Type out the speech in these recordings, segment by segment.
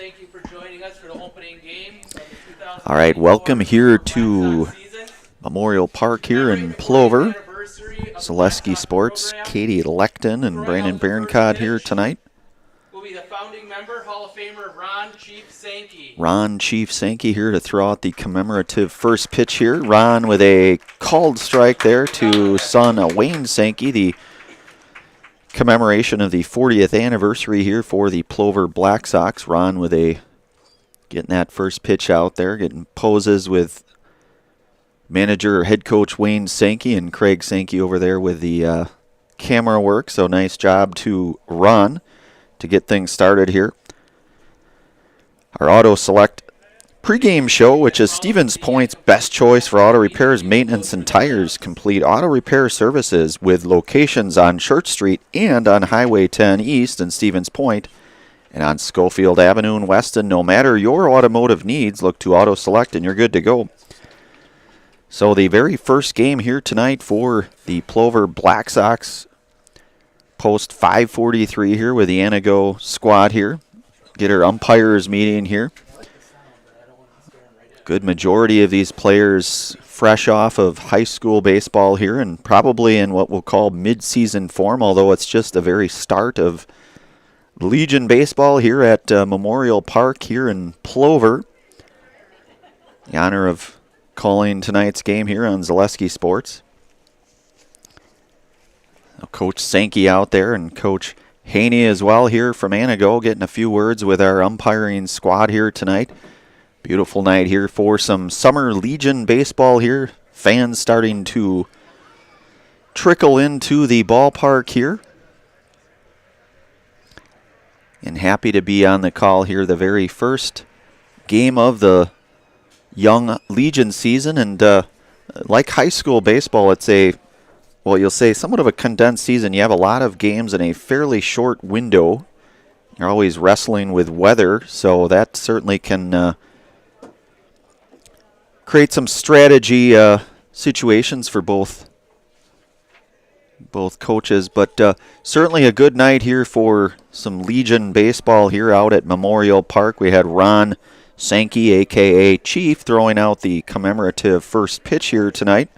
thank you for joining us for the opening game of the 2024 All right, welcome here to Black Sox season. Memorial Park here in Plover. Zaleski Sports, Katie Lecton and Brandon Berencott here tonight. Will be the founding member, Hall of Famer Ron Chief Sankey. Ron Chief Sankey here to throw out the commemorative first pitch here. Ron with a called strike there to son Wayne Sankey, the commemoration of the 40th anniversary here for the Plover Black Sox. Ron with getting that first pitch out there, getting poses with manager or head coach Wayne Sankey and Craig Sankey over there with the camera work. So nice job to Ron to get things started here. Our Auto Select pregame show, which is Stevens Point's best choice for auto repairs, maintenance, and tires. Complete auto repair services with locations on Church Street and on Highway 10 East in Stevens Point and on Schofield Avenue in Weston. No matter your automotive needs, look to Auto Select and you're good to go. So the very first game here tonight for the Plover Black Sox, post 5:43 here with the Antigo squad here. Get our umpires meeting here. Good majority of these players fresh off of high school baseball here and probably in what we'll call mid-season form, although it's just the very start of Legion baseball here at Memorial Park here in Plover. The honor of calling tonight's game here on Zaleski Sports. Coach Sankey out there and Coach Haney as well here from Antigo, getting a few words with our umpiring squad here tonight. Beautiful night here for some summer Legion baseball here. Fans starting to trickle into the ballpark here. And happy to be on the call here, the very first game of the young Legion season. And like high school baseball, it's you'll say somewhat of a condensed season. You have a lot of games in a fairly short window. You're always wrestling with weather, so that certainly can create some strategy situations for both coaches. But certainly a good night here for some Legion baseball here out at Memorial Park. We had Ron Sankey, a.k.a. Chief, throwing out the commemorative first pitch here tonight.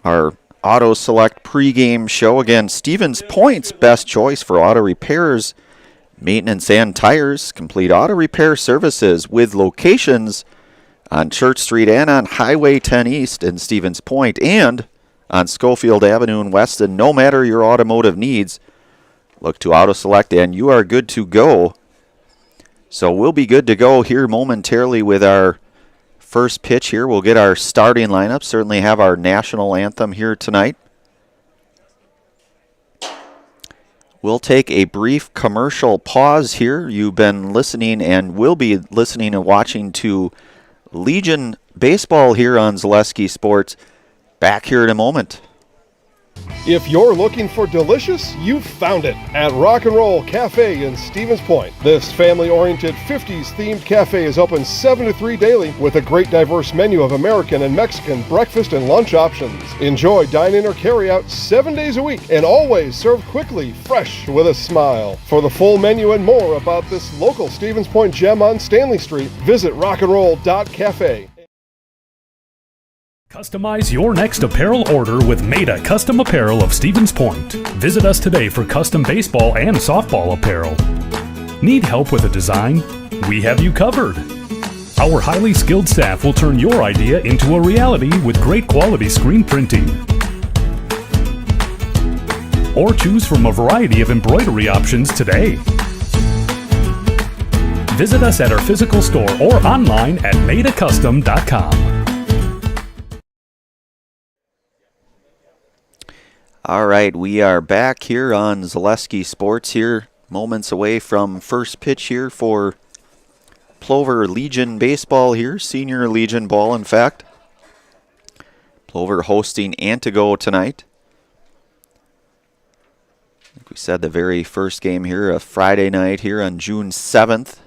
Our Auto Select pregame show. Again, Stevens Point's best choice for auto repairs, maintenance, and tires. Complete auto repair services with locations on Church Street and on Highway 10 East in Stevens Point and on Schofield Avenue in Weston. No matter your automotive needs, look to Auto Select and you are good to go. So we'll be good to go here momentarily with our first pitch here. We'll get our starting lineup, certainly have our national anthem here tonight. We'll take a brief commercial pause here. You've been listening and will be listening and watching to Legion baseball here on Zaleski Sports. Back here in a moment. If you're looking for delicious, you've found it at Rock and Roll Cafe in Stevens Point. This family-oriented 50s-themed cafe is open 7 to 3 daily with a great diverse menu of American and Mexican breakfast and lunch options. Enjoy dine-in or carry-out 7 days a week and always served quickly, fresh, with a smile. For the full menu and more about this local Stevens Point gem on Stanley Street, visit rockandroll.cafe. Customize your next apparel order with Maida Custom Apparel of Stevens Point. Visit us today for custom baseball and softball apparel. Need help with a design? We have you covered. Our highly skilled staff will turn your idea into a reality with great quality screen printing. Or choose from a variety of embroidery options today. Visit us at our physical store or online at maidacustom.com. All right, we are back here on Zaleski Sports here, moments away from first pitch here for Plover Legion baseball here, Senior Legion ball, in fact. Plover hosting Antigo tonight. Like we said, the very first game here, a Friday night here on June 7th.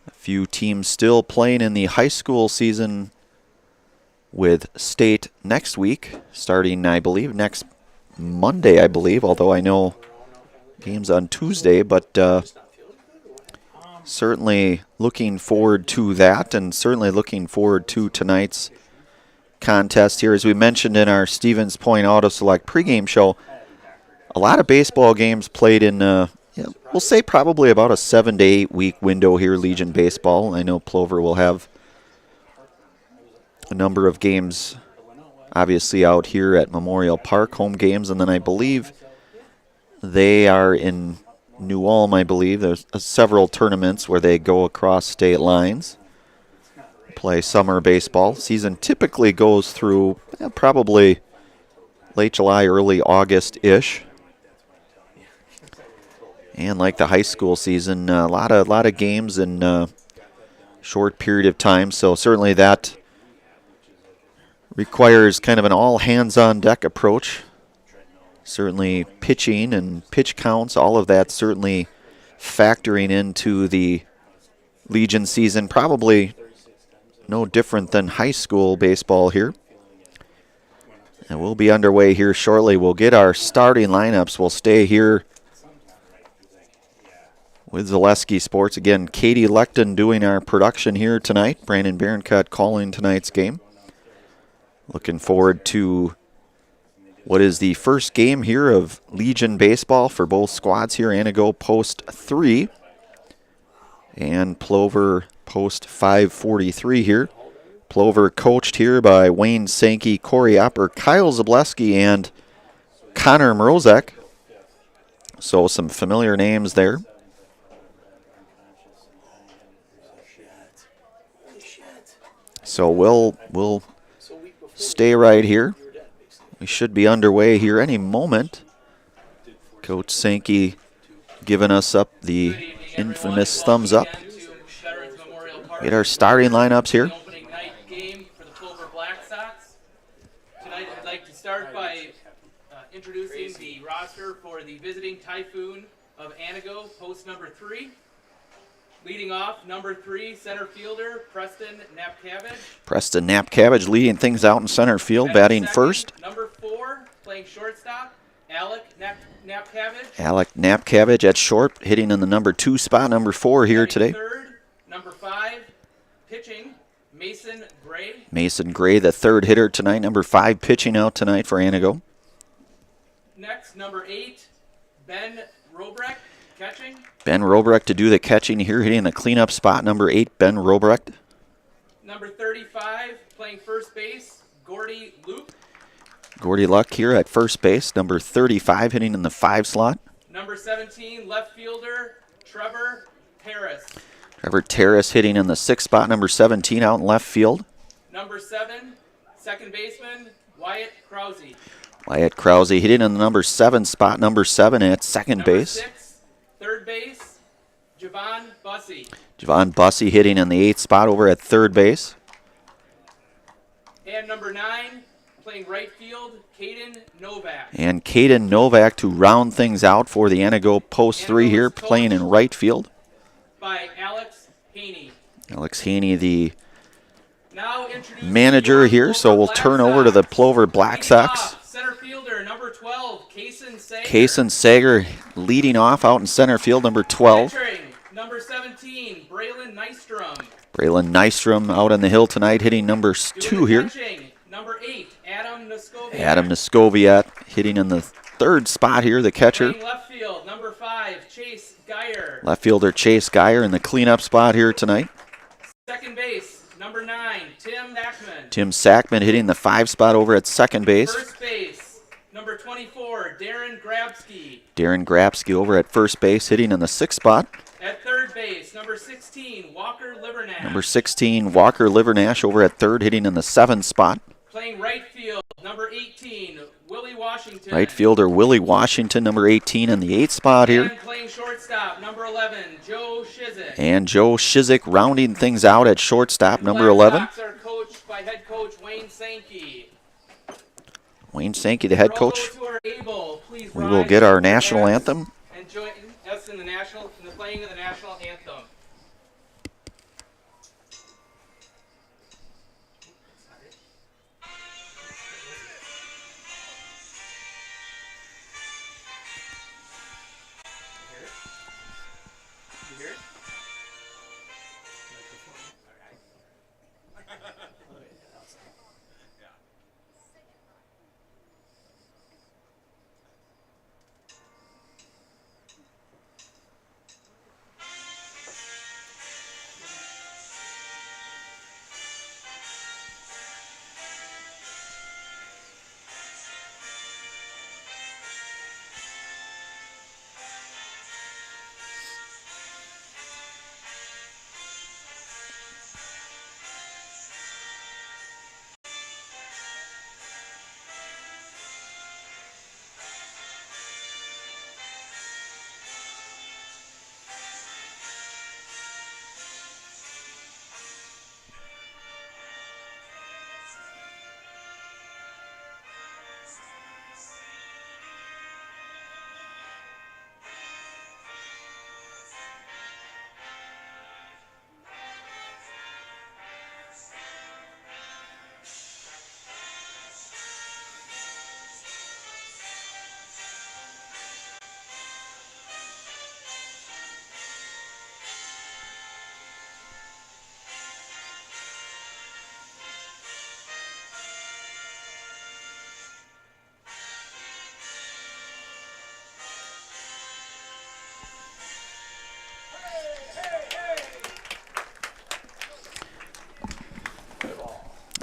A few teams still playing in the high school season with state next week, starting, I believe, next Monday, although I know games on Tuesday, but certainly looking forward to that, and certainly looking forward to tonight's contest here. As we mentioned in our Stevens Point Auto Select pregame show, a lot of baseball games played in, we'll say probably about a 7 to 8 week window here, Legion Baseball. I know Plover will have a number of games obviously out here at Memorial Park, home games, and then I believe they are in New Ulm, I believe. There's several tournaments where they go across state lines, play summer baseball. Season typically goes through probably late July, early August-ish. And like the high school season, a lot of games in a short period of time. So certainly that requires kind of an all-hands-on-deck approach. Certainly pitching and pitch counts, all of that certainly factoring into the Legion season. Probably no different than high school baseball here. And we'll be underway here shortly. We'll get our starting lineups. We'll stay here with Zaleski Sports. Again, Katie Lecton doing our production here tonight. Brandon Baroncut calling tonight's game. Looking forward to what is the first game here of Legion Baseball for both squads here. Antigo post 3 and Plover post 543 here. Plover coached here by Wayne Sankey, Corey Opper, Kyle Zableski, and Connor Mrozek. So some familiar names there. So we'll stay right here. We should be underway here any moment. Coach Sankey giving us up the infamous thumbs up. Get our starting lineups here. Opening night game for the Plover Black Sox. Tonight I'd like to start by introducing the roster for the visiting Typhoon of Antigo, post number 3. Leading off, number 3, center fielder, Preston Napcavage. Preston Napcavage leading things out in center field, batting first. Number 4, playing shortstop, Alec Napcavage. Alec Napcavage at short, hitting in the number 2 spot, number 4 here today. Third, number 5, pitching, Mason Gray. Mason Gray, the third hitter tonight, number 5 pitching out tonight for Antigo. Next, number 8, Ben Robrecht, catching. Ben Robrecht to do the catching here, hitting the cleanup spot, number 8, Ben Robrecht. Number 35, playing first base, Gordy Luke. Gordy Luck here at first base, number 35, hitting in the 5 slot. Number 17, left fielder, Trevor Harris. Trevor Terrace hitting in the 6th spot, number 17 out in left field. Number 7, second baseman, Wyatt Krause. Wyatt Krause hitting in the number 7 spot, number 7 at second base. 6, third base, Javon Bussey. Javon Bussey hitting in the 8th spot over at third base. And number 9, playing right field, Caden Novak. And Caden Novak to round things out for the Antigo post 3 here, playing in right field. By Alex Haney. Alex Haney, the Now introducing manager your here, so Plover we'll Black turn over to the Sox. Plover Black Leading Sox. off, center fielder, number 12, Kaysen Sager. Kaysen Sager leading off out in center field, number 12. Entering, number 17, Braylon Nystrom. Braylon Nystrom out on the hill tonight, hitting number 2 here. Catching, number 8, Adam Noskoviak. Adam Noskoviak hitting in the 3rd spot here, the catcher. Playing left field, number 5, Chase Geyer. Left fielder Chase Geyer in the cleanup spot here tonight. Second base, number 9, Tim Sackman. Tim Sackman hitting the 5 spot over at second base. First base, number 24, Darren Grabsky. Darren Grabsky over at first base, hitting in the 6th spot. At third base, number 16, Walker Livernash. Number 16, Walker Livernash over at third, hitting in the 7th spot. Playing right field, number 18, Willie Washington. Right fielder Willie Washington, number 18 in the 8th spot here. And playing shortstop, number 11, Joe Shizik. And Joe Shizik rounding things out at shortstop, number Black 11. Sox are coached by head coach Wayne Sankey. Wayne Sankey, the head For all coach. those who are able, please We rise will get our to the national dance anthem. And join us in the playing of the national anthem. You hear it?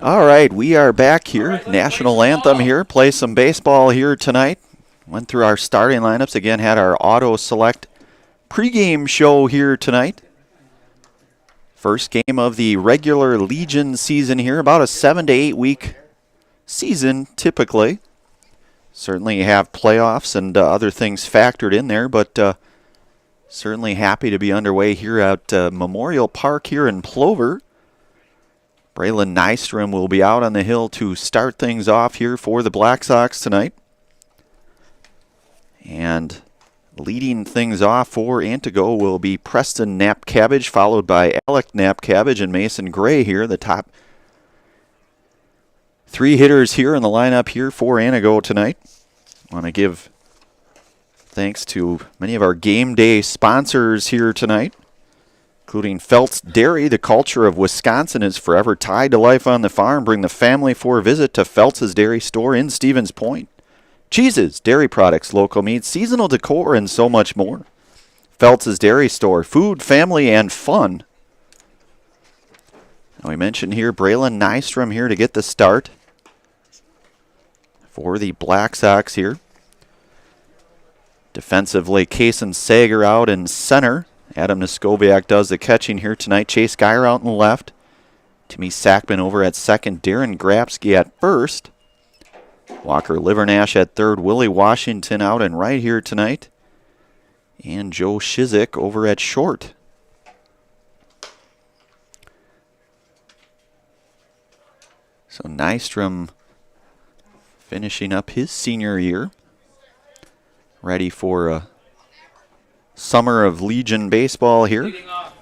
All right, we are back here. National anthem here. Play some baseball here tonight. Went through our starting lineups. Again, had our auto select pregame show here tonight. First game of the regular Legion season here. About a 7 to 8 week season typically. Certainly you have playoffs and other things factored in there, but certainly happy to be underway here at Memorial Park here in Plover. Braylon Nystrom will be out on the hill to start things off here for the Black Sox tonight. And leading things off for Antigo will be Preston Knapcabbage, followed by Alec Knapcabbage and Mason Gray here, the top three hitters here in the lineup here for Antigo tonight. I want to give thanks to many of our game day sponsors here tonight, including Felt's Dairy. The culture of Wisconsin is forever tied to life on the farm. Bring the family for a visit to Felt's Dairy Store in Stevens Point. Cheeses, dairy products, local meats, seasonal decor, and so much more. Felt's Dairy Store, food, family, and fun. Now we mentioned here Braylon Nystrom here to get the start for the Black Sox here. Defensively, Kaysen Sager out in center. Adam Neskoviak does the catching here tonight. Chase Geyer out in the left. Timmy Sackman over at second. Darren Grabsky at first. Walker Livernash at third. Willie Washington out and right here tonight. And Joe Shizik over at short. So Nystrom finishing up his senior year. Ready for a summer of Legion baseball here. Leading off,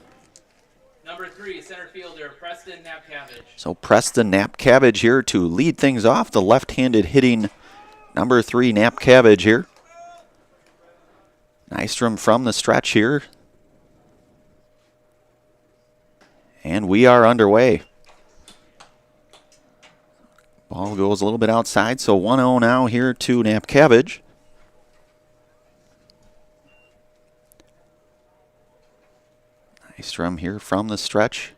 number 3, center fielder, Preston Knapcabbage. So Preston Knapcabbage here to lead things off. The left-handed hitting number 3 Knapcabbage here. Nystrom from the stretch here. And we are underway. Ball goes a little bit outside, so 1-0 now here to Knapcabbage. Nystrom here from the stretch.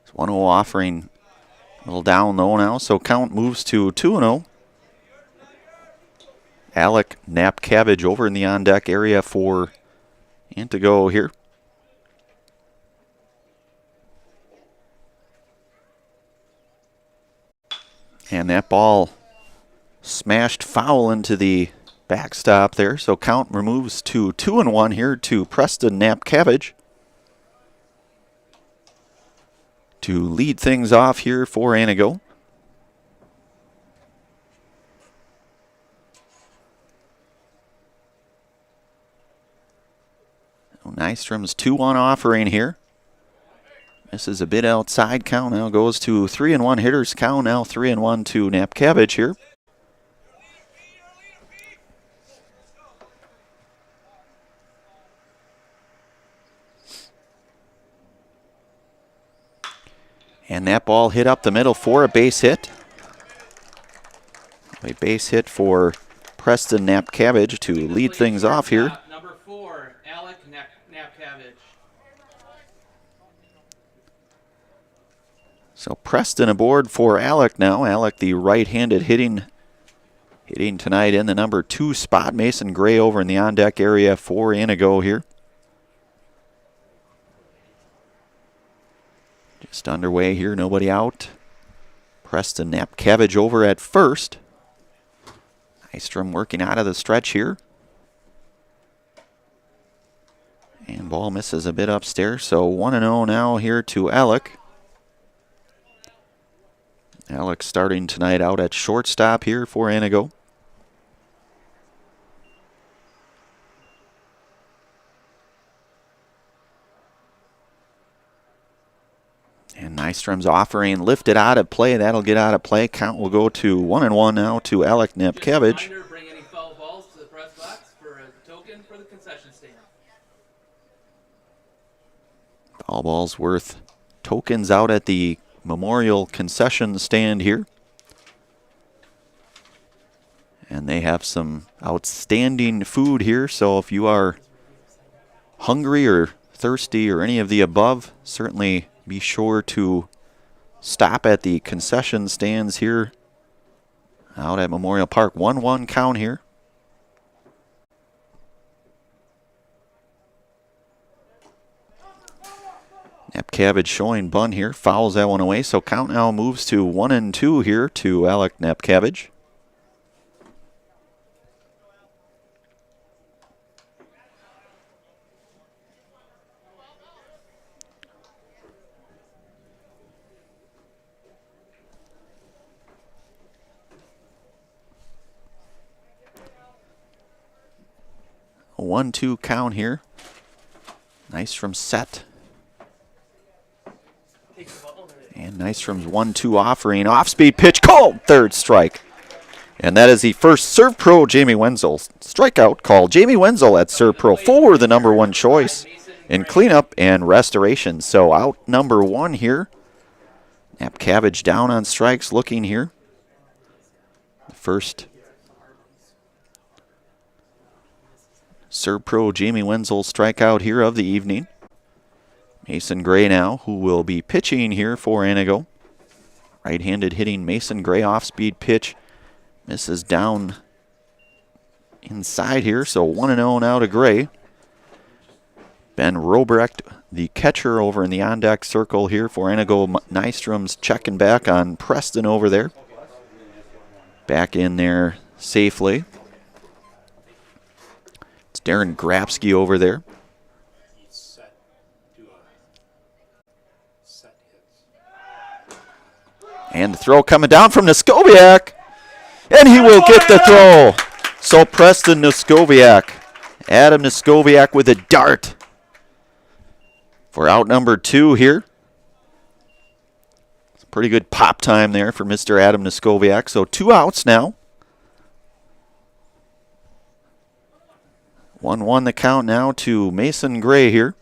It's 1-0 offering a little down low now, so count moves to 2-0. Alec Knapcabbage over in the on-deck area for Antigo here. And that ball smashed foul into the backstop there, so count moves to 2-1 here to Preston Knapcabbage to lead things off here for Antigo. Nystrom's 2-1 offering here. Misses a bit outside. Count now goes to 3-1 hitters. Count now 3-1 to Knapcabbage here. And that ball hit up the middle for a base hit. A base hit for Preston Knapcabbage to lead things off here. Number 4, Alec Knapcabbage. So Preston aboard for Alec now. Alec, the right-handed hitting tonight in the number 2 spot. Mason Gray over in the on-deck area for Antigo here. Just underway here, nobody out. Preston Knapcabbage over at first. Nystrom working out of the stretch here. And ball misses a bit upstairs, so 1-0 now here to Alec. Alec starting tonight out at shortstop here for Antigo. And Nystrom's offering lifted out of play. That'll get out of play. Count will go to 1-1 now to Alec Knapcabbage. Bring any foul balls to the press box for a token for the concession stand. Foul balls worth tokens out at the Memorial concession stand here. And they have some outstanding food here, so if you are hungry or thirsty or any of the above, certainly be sure to stop at the concession stands here out at Memorial Park. 1-1 count here. Nepcavage showing bunt here, fouls that one away, so count now moves to 1-2 here to Alec Nepcavage. A 1-2 count here. Nice from Set. And nice from 1-2 offering. Off-speed pitch, called, third strike. And that is the first Serve Pro Jamie Wenzel strikeout call. Jamie Wenzel at Serve Pro for the number 1 choice in cleanup and restoration. So out number 1 here. Nepcavage down on strikes looking here. The first Serve Pro Jamie Wenzel strikeout here of the evening. Mason Gray now, who will be pitching here for Antigo. Right-handed hitting Mason Gray, off-speed pitch. Misses down inside here, so 1-0 now to Gray. Ben Robrecht, the catcher over in the on-deck circle here for Antigo. Nystrom's checking back on Preston over there. Back in there safely. It's Darren Grapsky over there. And the throw coming down from Noskowiak. And he will get the throw. So Preston Noskowiak. Adam Noskowiak with a dart for out number 2 here. It's a pretty good pop time there for Mr. Adam Noskowiak. So 2 outs now. 1-1 the count now to Mason Gray here.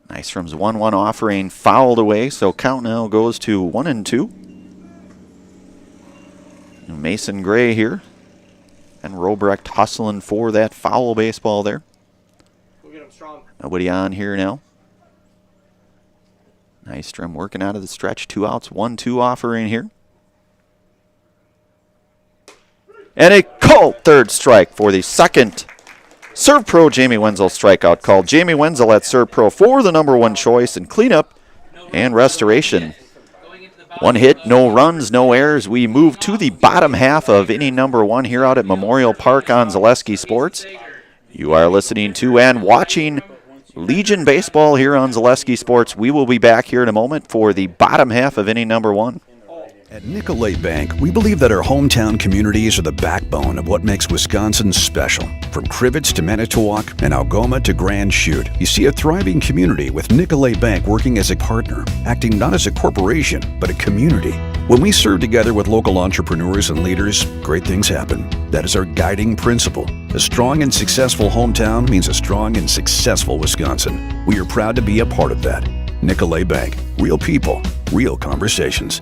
Nystrom's 1-1 offering fouled away, so count now goes to 1-2. Mason Gray here. And Robrecht hustling for that foul baseball there. We'll get him strong. Nobody on here now. Nystrom working out of the stretch. 2 outs, 1-2 offering here. And a called third strike for the second Serve Pro Jamie Wenzel strikeout call. Jamie Wenzel at Serve Pro for the number 1 choice in cleanup and restoration. 1 hit, no runs, no errors. We move to the bottom half of inning number 1 here out at Memorial Park on Zaleski Sports. You are listening to and watching Legion Baseball here on Zaleski Sports. We will be back here in a moment for the bottom half of inning number 1. At Nicolet Bank, we believe that our hometown communities are the backbone of what makes Wisconsin special. From Crivets to Manitowoc and Algoma to Grand Chute, you see a thriving community with Nicolet Bank working as a partner, acting not as a corporation, but a community. When we serve together with local entrepreneurs and leaders, great things happen. That is our guiding principle. A strong and successful hometown means a strong and successful Wisconsin. We are proud to be a part of that. Nicolet Bank. Real people, real conversations.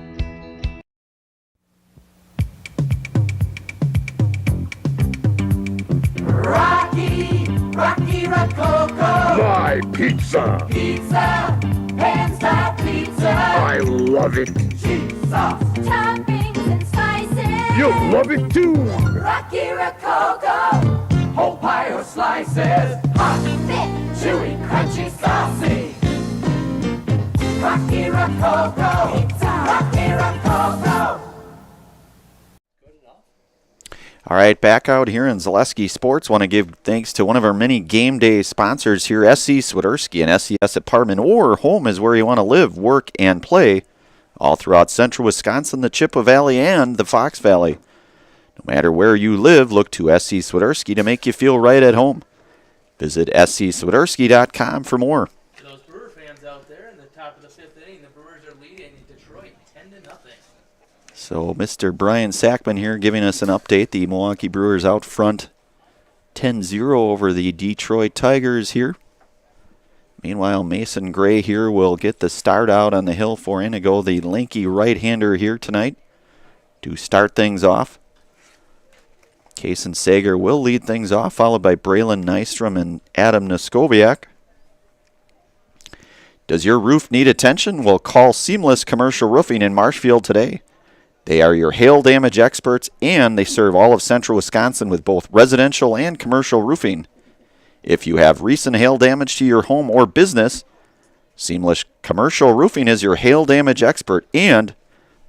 Rocky Rococo. My pizza. Pizza. Hand-style pizza. I love it. Cheese sauce. Toppings and slices. You'll love it too. Rocky Rococo. Whole pie or slices. Hot, thick, chewy, crunchy, saucy. Rocky Rococo. Pizza. Rocky Rococo. All right, back out here in Zaleski Sports. Want to give thanks to one of our many game day sponsors here, SC Swiderski, an SCS apartment or home is where you want to live, work, and play all throughout central Wisconsin, the Chippewa Valley, and the Fox Valley. No matter where you live, look to SC Swiderski to make you feel right at home. Visit scswiderski.com for more. For those Brewer fans out there in the top of the 5th inning, the Brewers are leading Detroit 10-0. So Mr. Brian Sackman here giving us an update. The Milwaukee Brewers out front 10-0 over the Detroit Tigers here. Meanwhile, Mason Gray here will get the start out on the hill for Antigo, the lanky right-hander here tonight to start things off. Kaysen Sager will lead things off, followed by Braylon Nystrom and Adam Noskowiak. Does your roof need attention? Well, call Seamless Commercial Roofing in Marshfield today. They are your hail damage experts, and they serve all of central Wisconsin with both residential and commercial roofing. If you have recent hail damage to your home or business, Seamless Commercial Roofing is your hail damage expert, and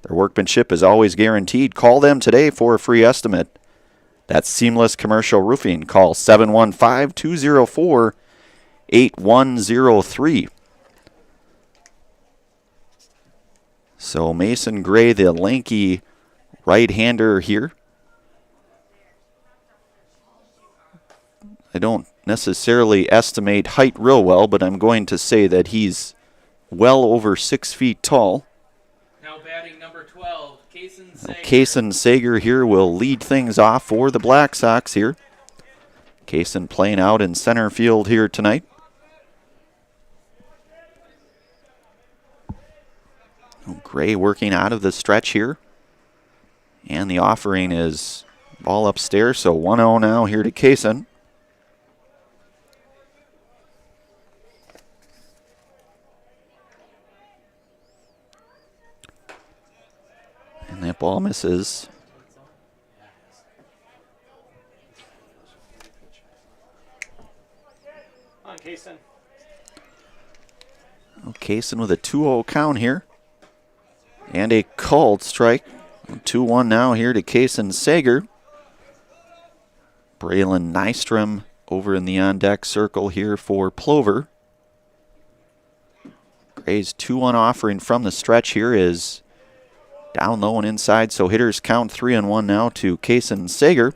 their workmanship is always guaranteed. Call them today for a free estimate. That's Seamless Commercial Roofing. Call 715-204-8103. So Mason Gray, the lanky right-hander here. I don't necessarily estimate height real well, but I'm going to say that he's well over 6 feet tall. Now batting number 12, Kaysen Sager. Kaysen Sager here will lead things off for the Black Sox here. Kaysen playing out in center field here tonight. Gray working out of the stretch here. And the offering is ball upstairs, so 1-0 now here to Kaysen. And that ball misses. On Kaysen. Kaysen with a 2-0 count here. And a called strike. 2-1 now here to Kaysen Sager. Braylon Nystrom over in the on-deck circle here for Plover. Gray's 2-1 offering from the stretch here is down low and inside, so hitters count 3-1 now to Kaysen Sager.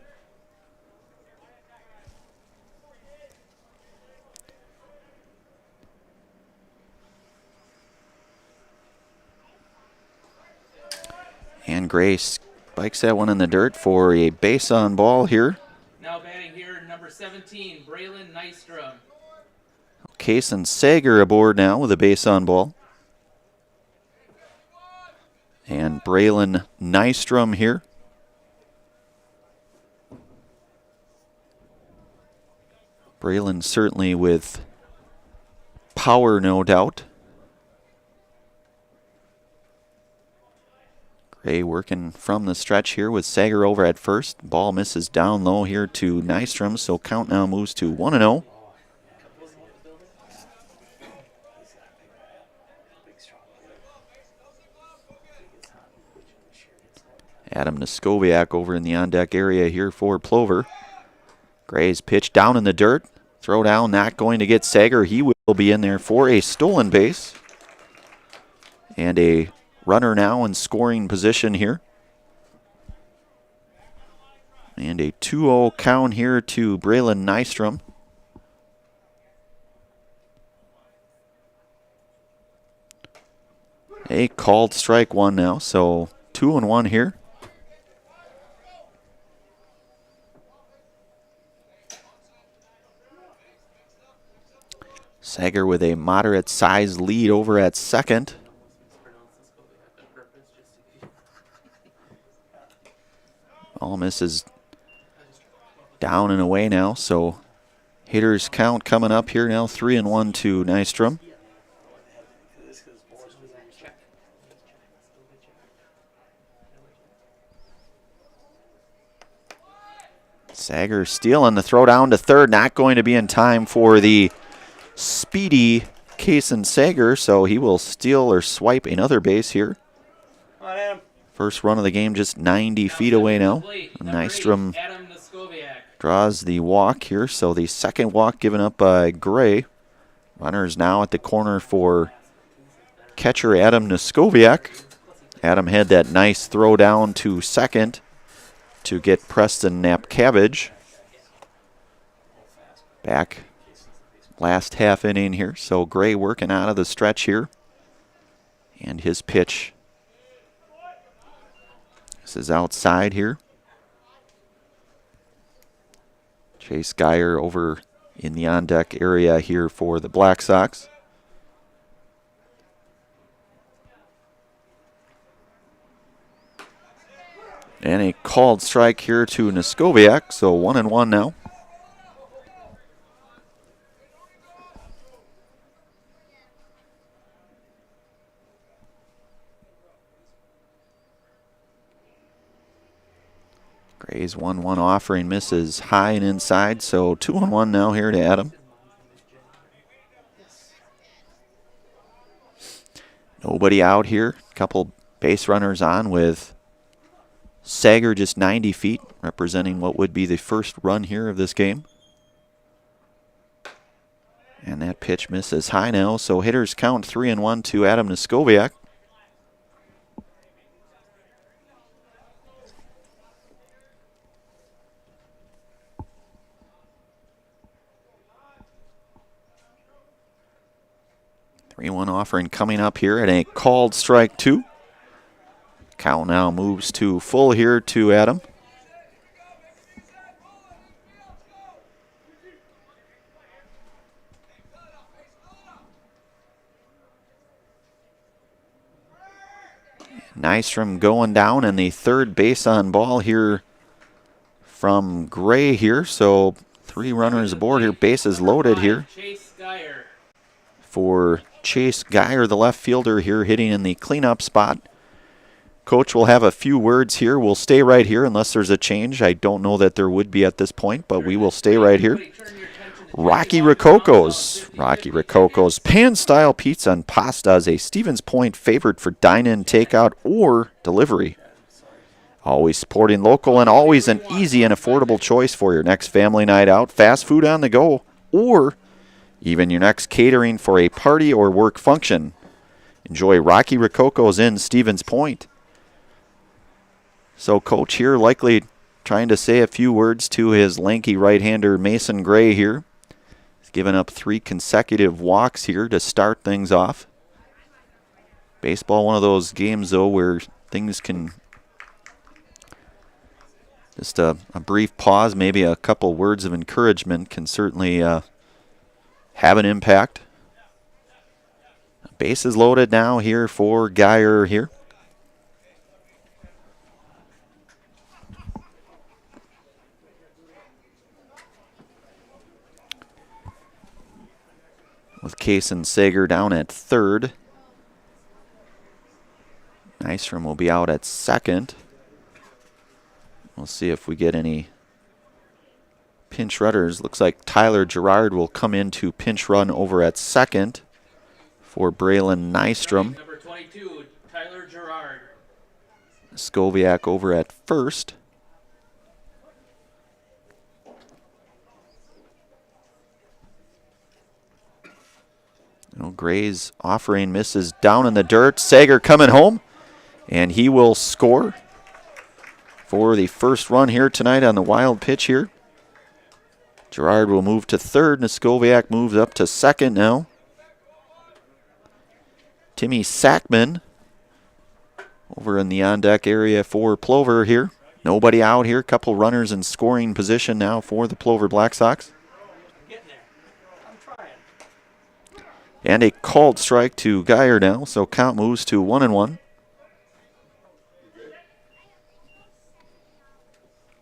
And Gray spikes that one in the dirt for a base on ball here. Now batting here, number 17, Braylon Nystrom. Kaysen Sager aboard now with a base on ball. And Braylon Nystrom here. Braylon certainly with power, no doubt. Gray working from the stretch here with Sager over at first. Ball misses down low here to Nystrom, so count now moves to 1-0. Adam Noskowiak over in the on-deck area here for Plover. Gray's pitch down in the dirt. Throw down, not going to get Sager. He will be in there for a stolen base. And a runner now in scoring position here. And a 2-0 count here to Braylon Nystrom. A called strike one now, so 2-1 here. Sager with a moderate sized lead over at second. All misses down and away now, so hitters count coming up here now, 3-1 to Nystrom. Sager stealing the throw down to third, not going to be in time for the speedy Kaysen Sager, so he will steal or swipe another base here. First run of the game just 90 feet away now. Nystrom draws the walk here, so the second walk given up by Gray. Runners now at the corner for catcher Adam Noskowiak. Adam had that nice throw down to second to get Preston Napcabbage back last half inning here. So Gray working out of the stretch here. And his pitch. This is outside here. Chase Geyer over in the on-deck area here for the Black Sox. And a called strike here to Neskoviak, so 1-1 now. Gray's 1-1 offering misses high and inside, so 2-1 now here to Adam. Nobody out here. Couple base runners on with Sager just 90 feet, representing what would be the first run here of this game. And that pitch misses high now, so hitters count 3-1 to Adam Neskoviak. Three-one offering coming up here at a called strike 2. Count now moves to full here to Adam. Nystrom going down, and the third base on ball here from Gray here. So 3 runners aboard here, bases loaded here for Chase Geyer, the left fielder here, hitting in the cleanup spot. Coach will have a few words here. We'll stay right here unless there's a change. I don't know that there would be at this point, but we will stay right here. Rocky Rococo's pan-style pizza and pasta is a Stevens Point favorite for dine-in, takeout, or delivery. Always supporting local and always an easy and affordable choice for your next family night out, fast food on the go, or even your next catering for a party or work function. Enjoy Rocky Rococo's in Stevens Point. So Coach here likely trying to say a few words to his lanky right-hander Mason Gray here. He's given up 3 consecutive walks here to start things off. Baseball, one of those games, though, where things can just a brief pause, maybe a couple words of encouragement can certainly have an impact. Bases loaded now here for Geyer here. With Case and Sager down at third. Nystrom will be out at second. We'll see if we get any pinch runners. Looks like Tyler Gerard will come in to pinch run over at second for Braylon Nystrom. Number 22, Tyler Gerard. Skoviak over at first. Gray's offering misses down in the dirt. Sager coming home, and he will score for the first run here tonight on the wild pitch here. Gerard will move to third, and Skoviak moves up to second now. Timmy Sackman over in the on-deck area for Plover here. Nobody out here. Couple runners in scoring position now for the Plover Black Sox. And a called strike to Geyer now, so count moves to 1-1.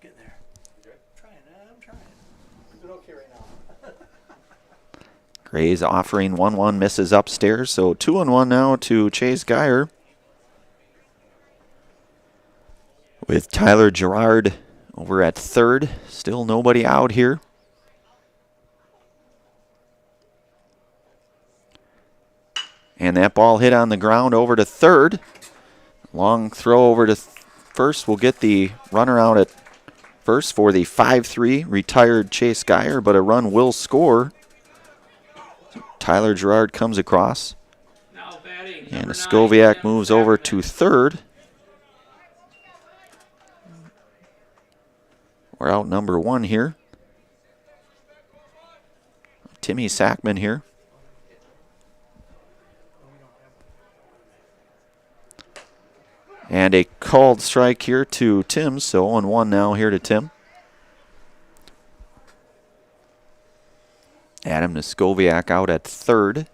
Get there. I'm trying. I'm doing okay right now. Gray's offering 1-1, misses upstairs, so 2-1 now to Chase Geyer. With Tyler Gerard over at third, still nobody out here. And that ball hit on the ground over to third. Long throw over to first will get the runner out at first for the 5-3 retired Chase Geyer, but a run will score. Tyler Gerard comes across. Now batting, And number Skoviak 9, moves over to third. We're out number 1 here. Timmy Sackman here. And a called strike here to Tim, so 0-1 now here to Tim. Adam Neskoviak out at third.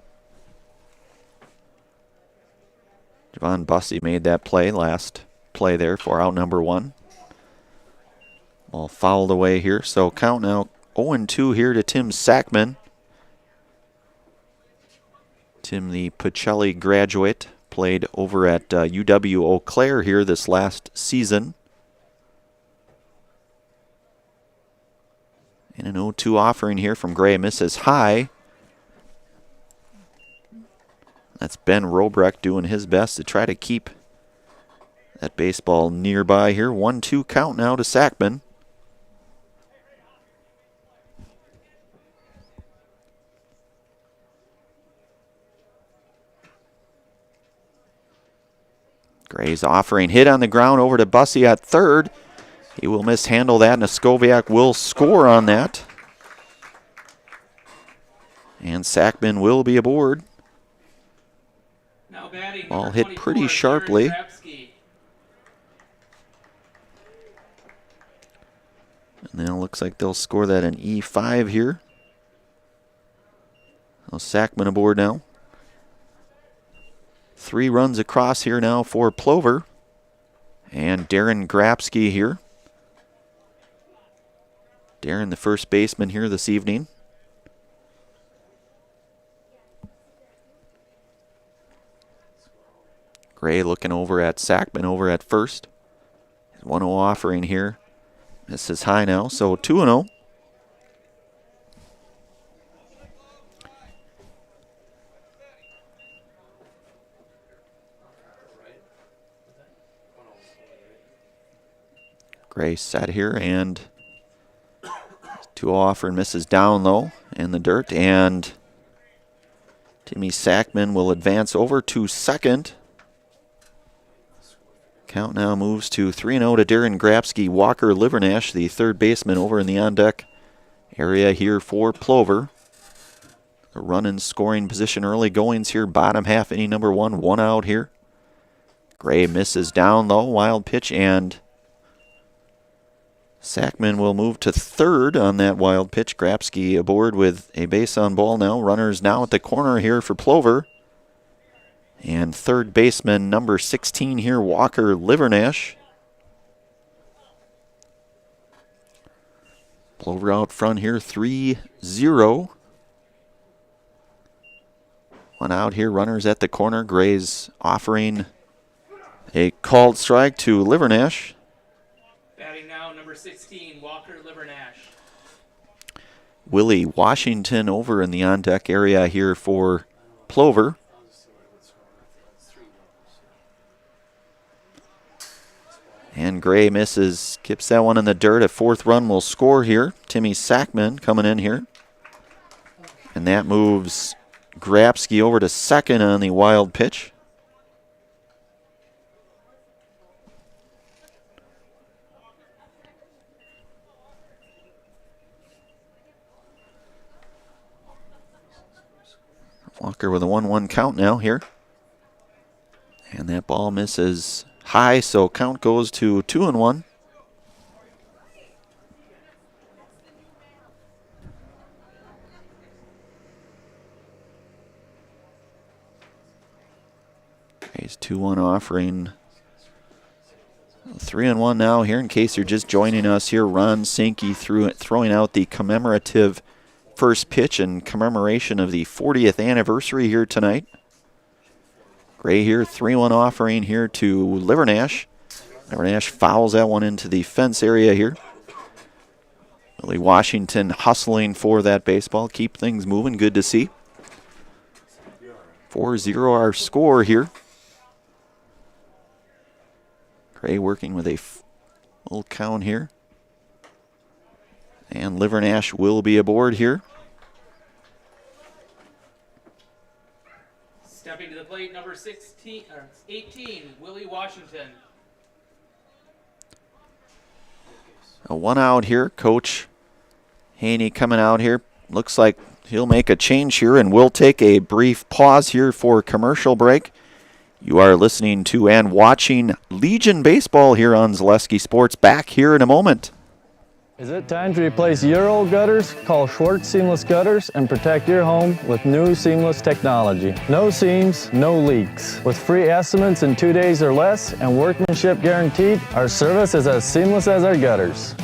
Javon Bussey made that play, last play there for out number 1. Ball fouled away here, so count now 0-2 here to Tim Sackman. Tim, the Pacelli graduate, played over at UW Eau Claire here this last season. And an 0-2 offering here from Gray, misses high. That's Ben Robrecht doing his best to try to keep that baseball nearby here. 1-2 count now to Sackman. Gray's offering hit on the ground over to Bussey at third. He will mishandle that, and Skoviak will score on that. And Sackman will be aboard. Now batting, Ball number hit 24, pretty Darren sharply. Grabsky. And then it looks like they'll score that in E5 here. So Sackman aboard now. 3 runs across here now for Plover. And Darren Grabsky here. Darren, the first baseman here this evening. Gray looking over at Sackman over at first. 1-0 offering here. This is high now, so 2-0. Gray set here, and 2-0 offer and misses down low in the dirt, and Timmy Sackman will advance over to second. Count now moves to 3-0 to Darren Grabsky. Walker Livernash, the third baseman, over in the on-deck area here for Plover. A run in scoring position early goings here. Bottom half, inning number 1, 1 out here. Gray misses down low, wild pitch, and Sackman will move to third on that wild pitch. Grabsky aboard with a base on ball now. Runners now at the corner here for Plover. And third baseman number 16 here, Walker Livernash. Plover out front here, 3-0. 1 out here, runners at the corner. Gray's offering a called strike to Livernash. Batting now, number 16, Walker Livernash. Willie Washington over in the on-deck area here for Plover. And Gray misses, keeps that one in the dirt. A 4th run will score here. Timmy Sackman coming in here. And that moves Grabsky over to second on the wild pitch. Walker with a 1-1 count now here. And that ball misses high, so count goes to 2-1. He's 2-1 offering. 3-1 now here in case you're just joining us here. Ron Sankey throwing out the commemorative first pitch in commemoration of the 40th anniversary here tonight. Gray here, 3-1 offering here to Livernash. Livernash fouls that one into the fence area here. Willie Washington hustling for that baseball. Keep things moving, good to see. 4-0 our score here. Gray working with a full count here. And Livernash will be aboard here. Stepping to the plate, number 18, Willie Washington. A 1 out here. Coach Haney coming out here. Looks like he'll make a change here, and we'll take a brief pause here for commercial break. You are listening to and watching Legion Baseball here on Zaleski Sports. Back here in a moment. Is it time to replace your old gutters? Call Schwartz Seamless Gutters and protect your home with new seamless technology. No seams, no leaks. With free estimates in 2 days or less and workmanship guaranteed, our service is as seamless as our gutters.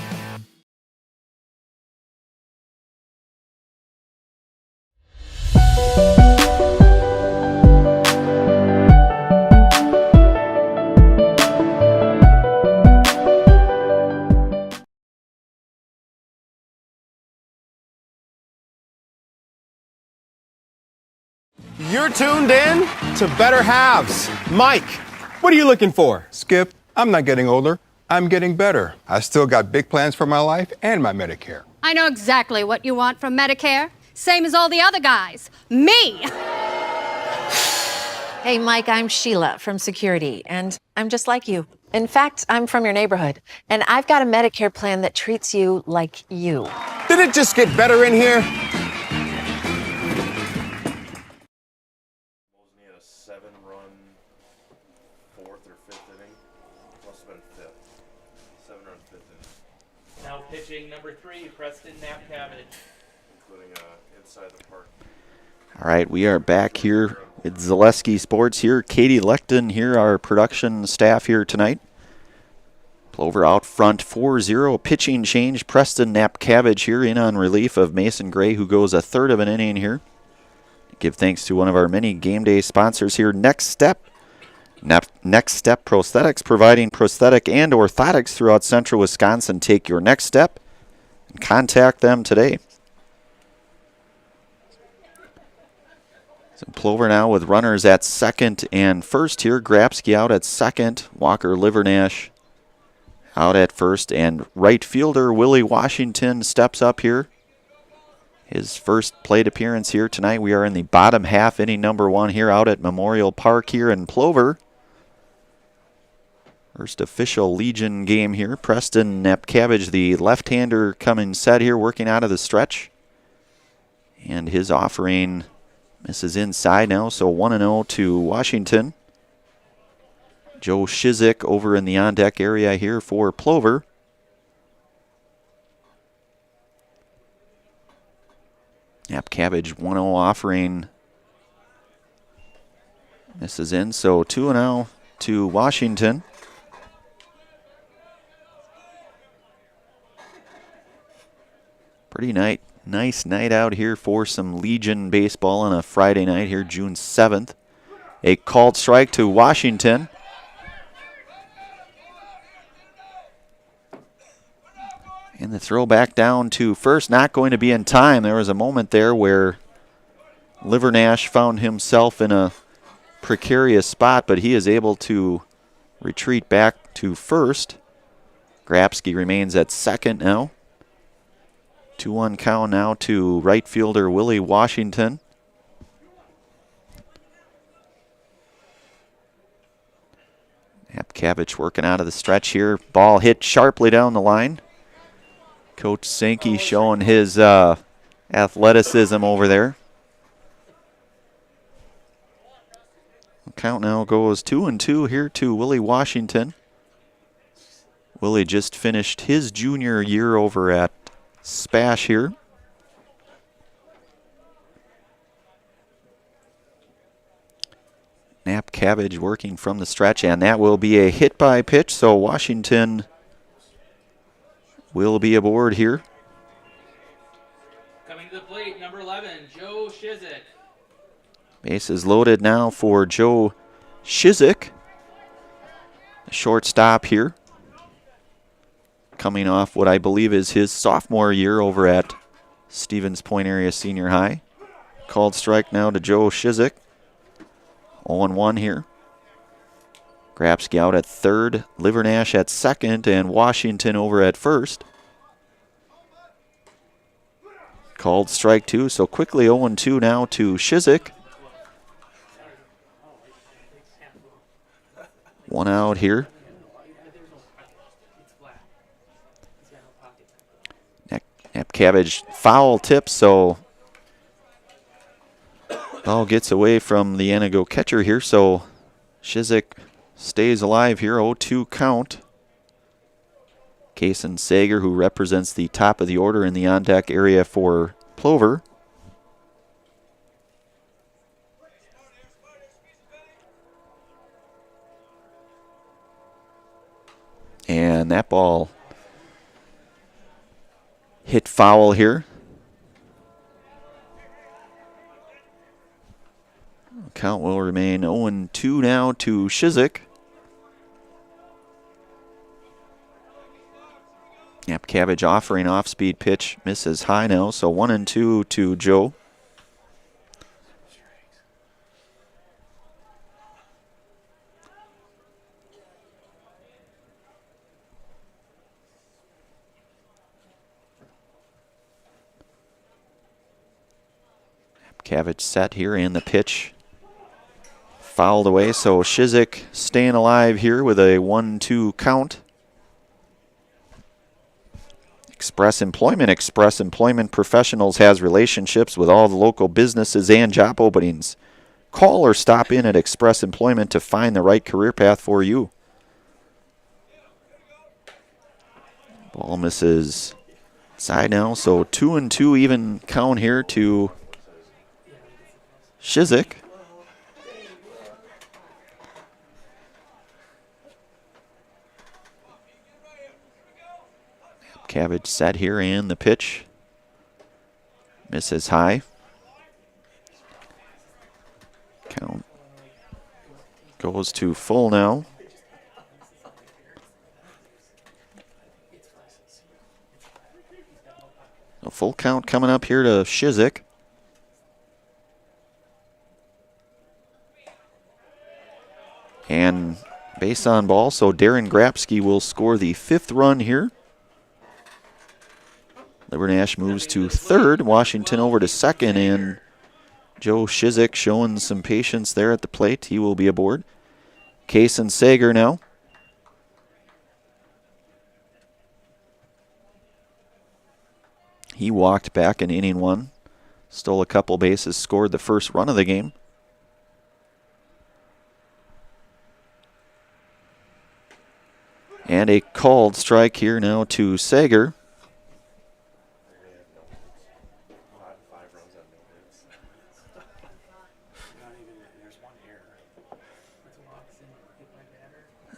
You're tuned in to Better Halves. Mike, what are you looking for? Skip, I'm not getting older. I'm getting better. I still got big plans for my life and my Medicare. I know exactly what you want from Medicare. Same as all the other guys. Me! Hey, Mike, I'm Sheila from Security, and I'm just like you. In fact, I'm from your neighborhood, and I've got a Medicare plan that treats you like you. Did it just get better in here? Wasn't he at a 7-run 4th or 5th inning? Must have been 5th. 7-run 5th inning. Now pitching number 3, Preston Napcavage. Including inside the park. All right, we are back here with Zaleski Sports here. Katie Lechten here, our production staff here tonight. Plover out front 4-0. Pitching change. Preston Napcavage here in on relief of Mason Gray, who goes a third of an inning here. Give thanks to one of our many game day sponsors here. Next Step. Next Step Prosthetics, providing prosthetic and orthotics throughout central Wisconsin. Take your next step and contact them today. So Plover now with runners at second and first here. Grabsky out at second. Walker Livernash out at first. And right fielder Willie Washington steps up here. His first plate appearance here tonight. We are in the bottom half, inning number 1 here out at Memorial Park here in Plover. First official Legion game here. Preston Napcavage, the left-hander, coming set here, working out of the stretch. And his offering misses inside now, so 1-0 to Washington. Joe Shizik over in the on-deck area here for Plover. Napcavage 1-0 offering misses in, so 2-0 to Washington. Pretty nice night out here for some Legion baseball on a Friday night here, June 7th. A called strike to Washington. And the throw back down to first, not going to be in time. There was a moment there where Livernash found himself in a precarious spot, but he is able to retreat back to first. Grabsky remains at second now. 2-1 count now to right fielder Willie Washington. Napcavage working out of the stretch here. Ball hit sharply down the line. Coach Sankey showing his athleticism over there. Count now goes 2-2 here to Willie Washington. Willie just finished his junior year over at Spash here. Napcavage working from the stretch, and that will be a hit by pitch, so Washington will be aboard here. Coming to the plate, number 11, Joe Shizik. Bases loaded now for Joe Shizik. The shortstop here. Coming off what I believe is his sophomore year over at Stevens Point Area Senior High. Called strike now to Joe Shizik. 0-1 here. Grabsky out at third, Livernash at second, and Washington over at first. Called strike 2, so quickly 0-2 now to Shizik. 1 out here. Napcavage foul tip, so ball gets away from the Antigo catcher here, so Shizik stays alive here, 0-2 count. Kason Sager, who represents the top of the order in the on-deck area for Plover. And that ball hit foul here. Count will remain 0-2 now to Shizik. Napcavage offering off-speed pitch, misses high now, so 1-2 to Joe. Napkavich set here, and the pitch fouled away. So Shizik staying alive here with a 1-2 count. Express Employment Professionals has relationships with all the local businesses and job openings. Call or stop in at Express Employment to find the right career path for you. Ball misses side now, so 2-2 even count here to Shizik. Cabbage set here, and the pitch misses high. Count goes to full now. A full count coming up here to Shizik. And base on ball, so Darren Grapsky will score the 5th run here. Livernash moves to 3rd, Washington over to 2nd, and Joe Shizik showing some patience there at the plate. He will be aboard. Kaysen Sager now. He walked back in inning 1, stole a couple bases, scored the first run of the game. And a called strike here now to Sager.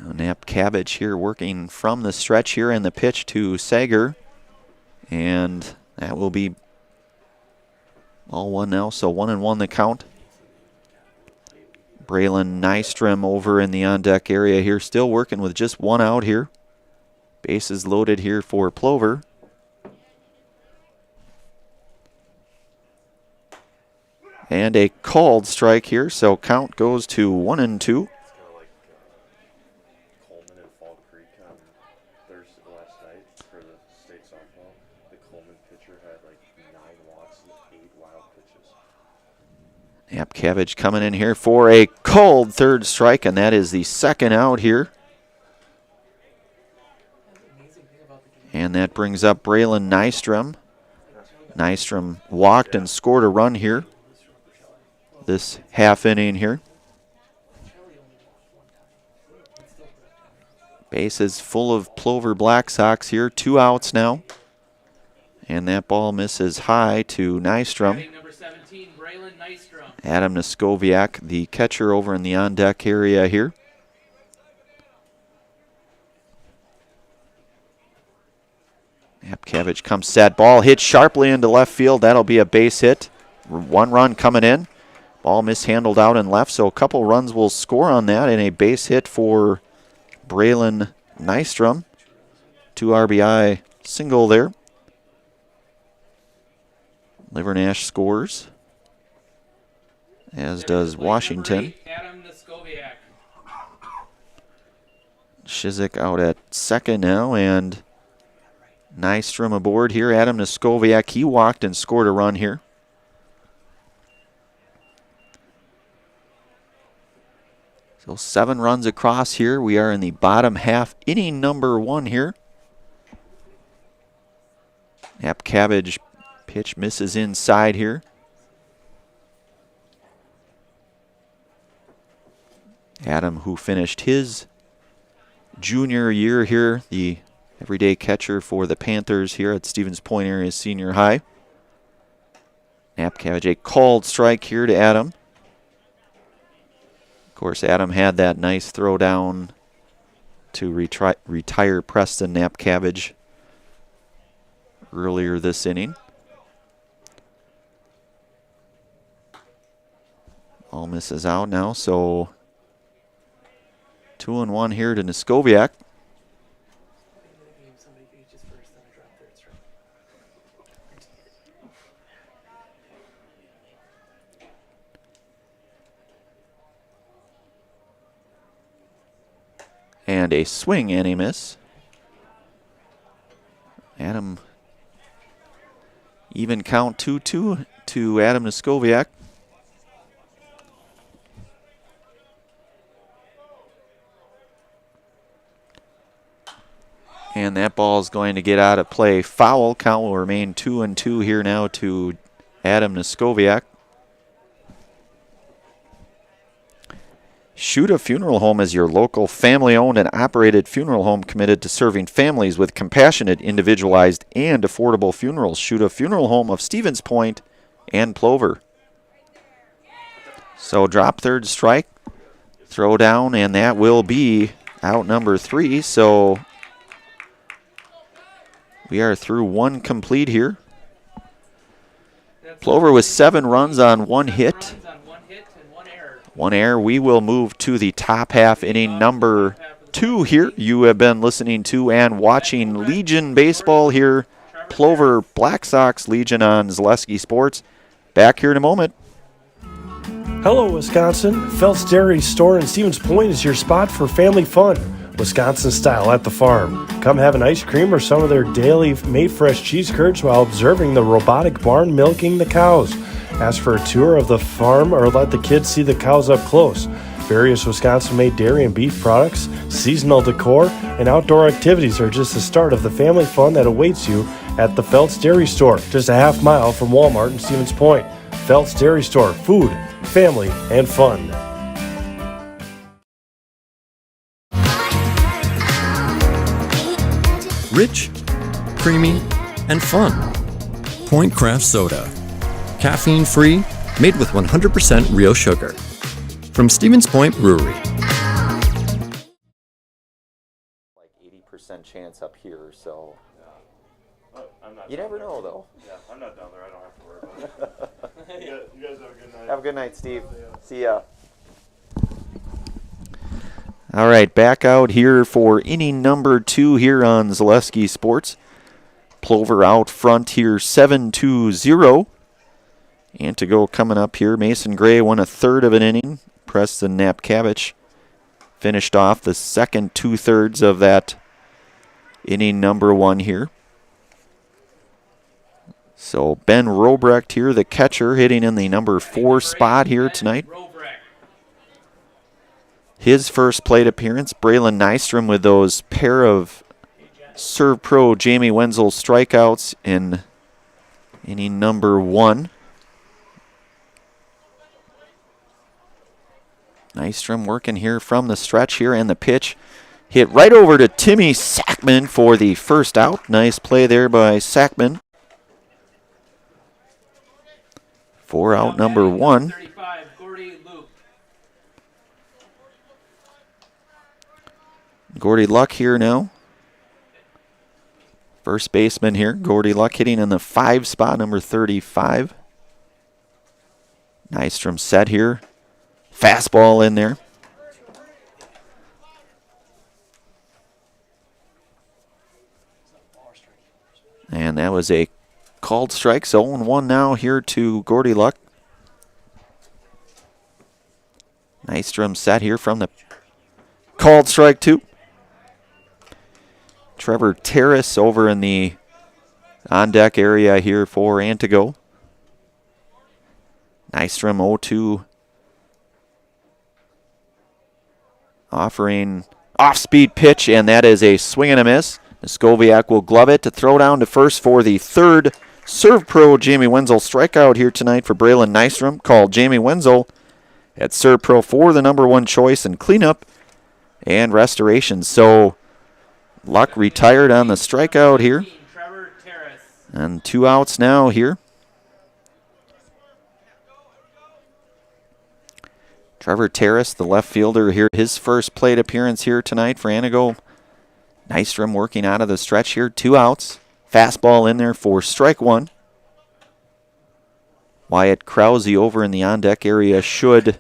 Napkavich here working from the stretch here, and the pitch to Sager. And that will be all 1 now, so 1-1 the count. Braylon Nystrom over in the on-deck area here, still working with just 1 out here. Bases loaded here for Plover. And a called strike here, so count goes to 1-2. Napkavich coming in here for a called 3rd strike, and that is the 2nd out here. And that brings up Braylon Nystrom. Nystrom walked and scored a run here this half inning here. Bases full of Plover Black Sox here. 2 outs now. And that ball misses high to Nystrom. Adam Neskoviak, the catcher over in the on-deck area here. Napkavich comes set. Ball hit sharply into left field. That'll be a base hit. 1 run coming in. Ball mishandled out in left, so a couple runs will score on that, and a base hit for Braylon Nystrom. 2 RBI single there. Livernash scores, as does Washington. Shizik out at 2nd now, and Nystrom aboard here. Adam Neskoviak, he walked and scored a run here. So 7 runs across here. We are in the bottom half, inning number 1 here. Napkavich pitch misses inside here. Adam, who finished his junior year here, the everyday catcher for the Panthers here at Stevens Point Area Senior High. Napkavich, a called strike here to Adam. Of course, Adam had that nice throw down to retire Preston Napkavich earlier this inning. All misses out now, so 2-1 here to Neskoviak. And a swing and a miss. Adam, even count 2-2 to Adam Neskoviak. And that ball is going to get out of play. Foul. Count will remain 2-2 here now to Adam Noskoviak. Shuta Funeral Home is your local family-owned and operated funeral home committed to serving families with compassionate, individualized, and affordable funerals. Shuta Funeral Home of Stevens Point and Plover. So drop third strike, throw down, and that will be out number 3. So we are through 1 complete here. Plover with 7 runs on 1 hit. 1 error. We will move to the top half, inning number 2 here. You have been listening to and watching Legion Baseball here. Plover Black Sox Legion on Zaleski Sports. Back here in a moment. Hello, Wisconsin. Phelps Dairy Store in Stevens Point is your spot for family fun. Wisconsin style at the farm. Come have an ice cream or some of their daily made fresh cheese curds while observing the robotic barn milking the cows. Ask for a tour of the farm or let the kids see the cows up close. Various Wisconsin-made dairy and beef products, seasonal decor, and outdoor activities are just the start of the family fun that awaits you at the Phelps Dairy Store, just a half mile from Walmart in Stevens Point. Phelps Dairy Store, food, family, and fun. Rich, creamy, and fun. Point Craft Soda. Caffeine-free, made with 100% real sugar. From Stevens Point Brewery. Like 80% chance up here, so you never know, though. Yeah, I'm not down there. I don't have to worry about it. You guys have a good night. Have a good night, Steve. See ya. All right, back out here for inning number 2 here on Zaleski Sports. Plover out front here, 7-0. Antigo coming up here. Mason Gray won a third of an inning. Preston Napkavich finished off the second 2/3 of that inning number 1 here. So Ben Robrecht here, the catcher, hitting in the number 4 spot here tonight. His first plate appearance, Braylon Nystrom with those pair of Serve Pro Jamie Wenzel strikeouts in inning number 1. Nystrom working here from the stretch here, and the pitch hit right over to Timmy Sackman for the first out. Nice play there by Sackman. For out number 1. Gordy Luck here now. First baseman here. Gordy Luck hitting in the 5 spot, number 35. Nystrom set here. Fastball in there. And that was a called strike. So 0-1 now here to Gordy Luck. Nystrom set here from the called strike 2. Trevor Terrace over in the on-deck area here for Antigo. Nystrom 0-2. Offering off-speed pitch, and that is a swing and a miss. Noskoviak will glove it to throw down to first for the third Serve Pro Jamie Wenzel strikeout here tonight for Braylon Nystrom. Called Jamie Wenzel at Serve Pro for the number 1 choice in cleanup and restoration. So Luck retired on the strikeout here. And 2 outs now here. Trevor Terrace, the left fielder here, his first plate appearance here tonight for Antigo. Nystrom working out of the stretch here, 2 outs. Fastball in there for strike 1. Wyatt Krause over in the on-deck area should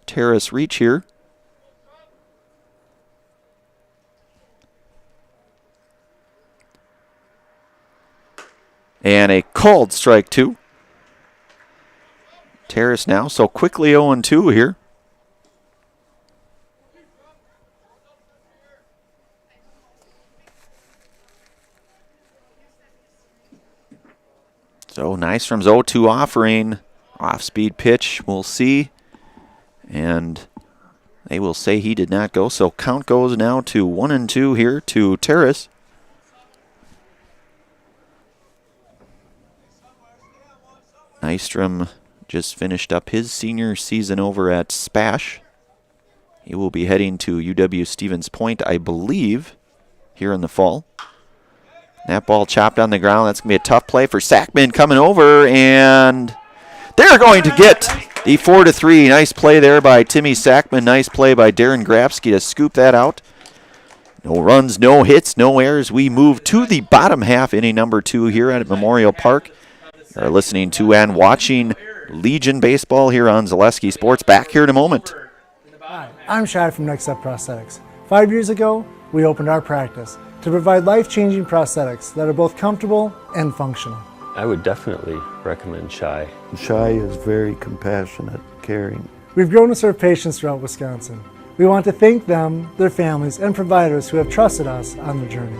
Terrace reach here. And a called strike 2. Terrace now, so quickly 0-2 here. So Nystrom's 0-2 offering. Off-speed pitch, we'll see. And they will say he did not go. So count goes now to 1-2 here to Terrace. Nystrom just finished up his senior season over at Spash. He will be heading to UW Stevens Point, I believe, here in the fall. That ball chopped on the ground. That's going to be a tough play for Sackman coming over, and they're going to get the 4-3. Nice play there by Timmy Sackman. Nice play by Darren Grabsky to scoop that out. No runs, no hits, no errors. We move to the bottom half, inning number 2 here at Memorial Park. You are listening to and watching Legion Baseball here on Zaleski Sports. Back here in a moment. Hi, I'm Shai from Next Step Prosthetics. 5 years ago, we opened our practice to provide life-changing prosthetics that are both comfortable and functional. I would definitely recommend Shai. Shai is very compassionate, caring. We've grown to serve patients throughout Wisconsin. We want to thank them, their families, and providers who have trusted us on their journey.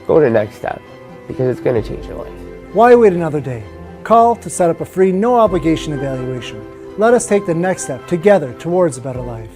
Go to Next Step, because it's going to change your life. Why wait another day? Call to set up a free, no-obligation evaluation. Let us take the next step together towards a better life.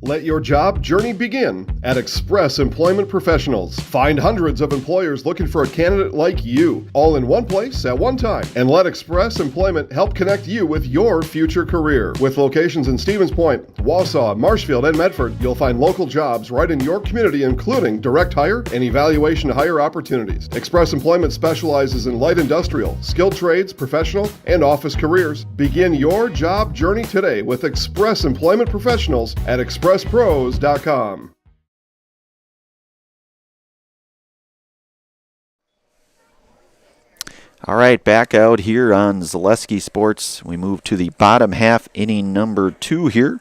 Let your job journey begin at Express Employment Professionals. Find hundreds of employers looking for a candidate like you, all in one place at one time. And let Express Employment help connect you with your future career. With locations in Stevens Point, Wausau, Marshfield, and Medford, you'll find local jobs right in your community, including direct hire and evaluation to hire opportunities. Express Employment specializes in light industrial, skilled trades, professional, and office careers. Begin your job journey today with Express Employment Professionals at expresspros.com. All right, back out here on Zaleski Sports. We move to the bottom half, inning number 2 here.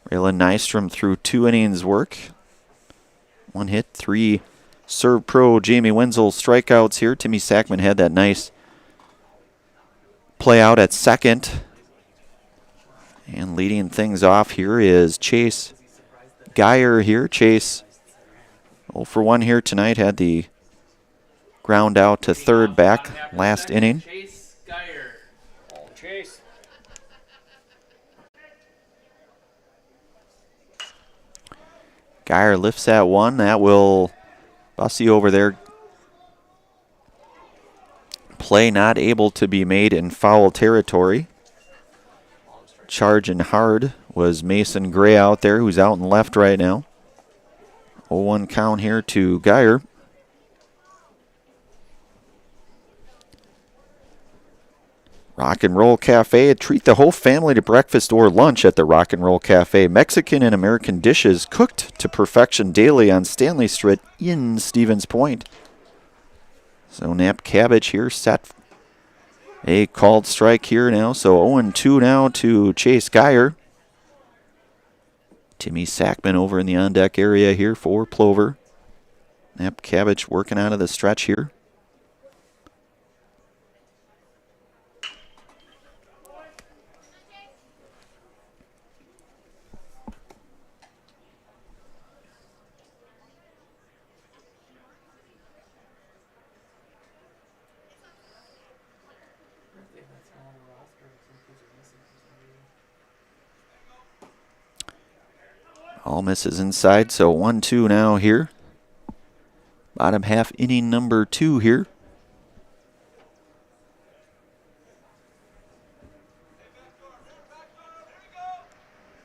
Raylan Nystrom through 2 innings work. 1 hit, 3 serve pro Jamie Wenzel strikeouts here. Timmy Sackman had that nice play out at second. And leading things off here is Chase Geyer here. Chase 0 for 1 here tonight. Had the ground out to third back last inning. Chase Geyer. Chase. Geyer lifts that one. That will Bussy over there. Play not able to be made in foul territory. Charging hard was Mason Gray out there, who's out and left right now. 0-1 count here to Geyer. Rock and Roll Cafe. Treat the whole family to breakfast or lunch at the Rock and Roll Cafe. Mexican and American dishes cooked to perfection daily on Stanley Street in Stevens Point. So Nap Cabbage here set a called strike here now. So 0-2 now to Chase Geyer. Timmy Sackman over in the on-deck area here for Plover. Nap Cabbage working out of the stretch here. All misses inside, so 1-2 now here. Bottom half inning number 2 here.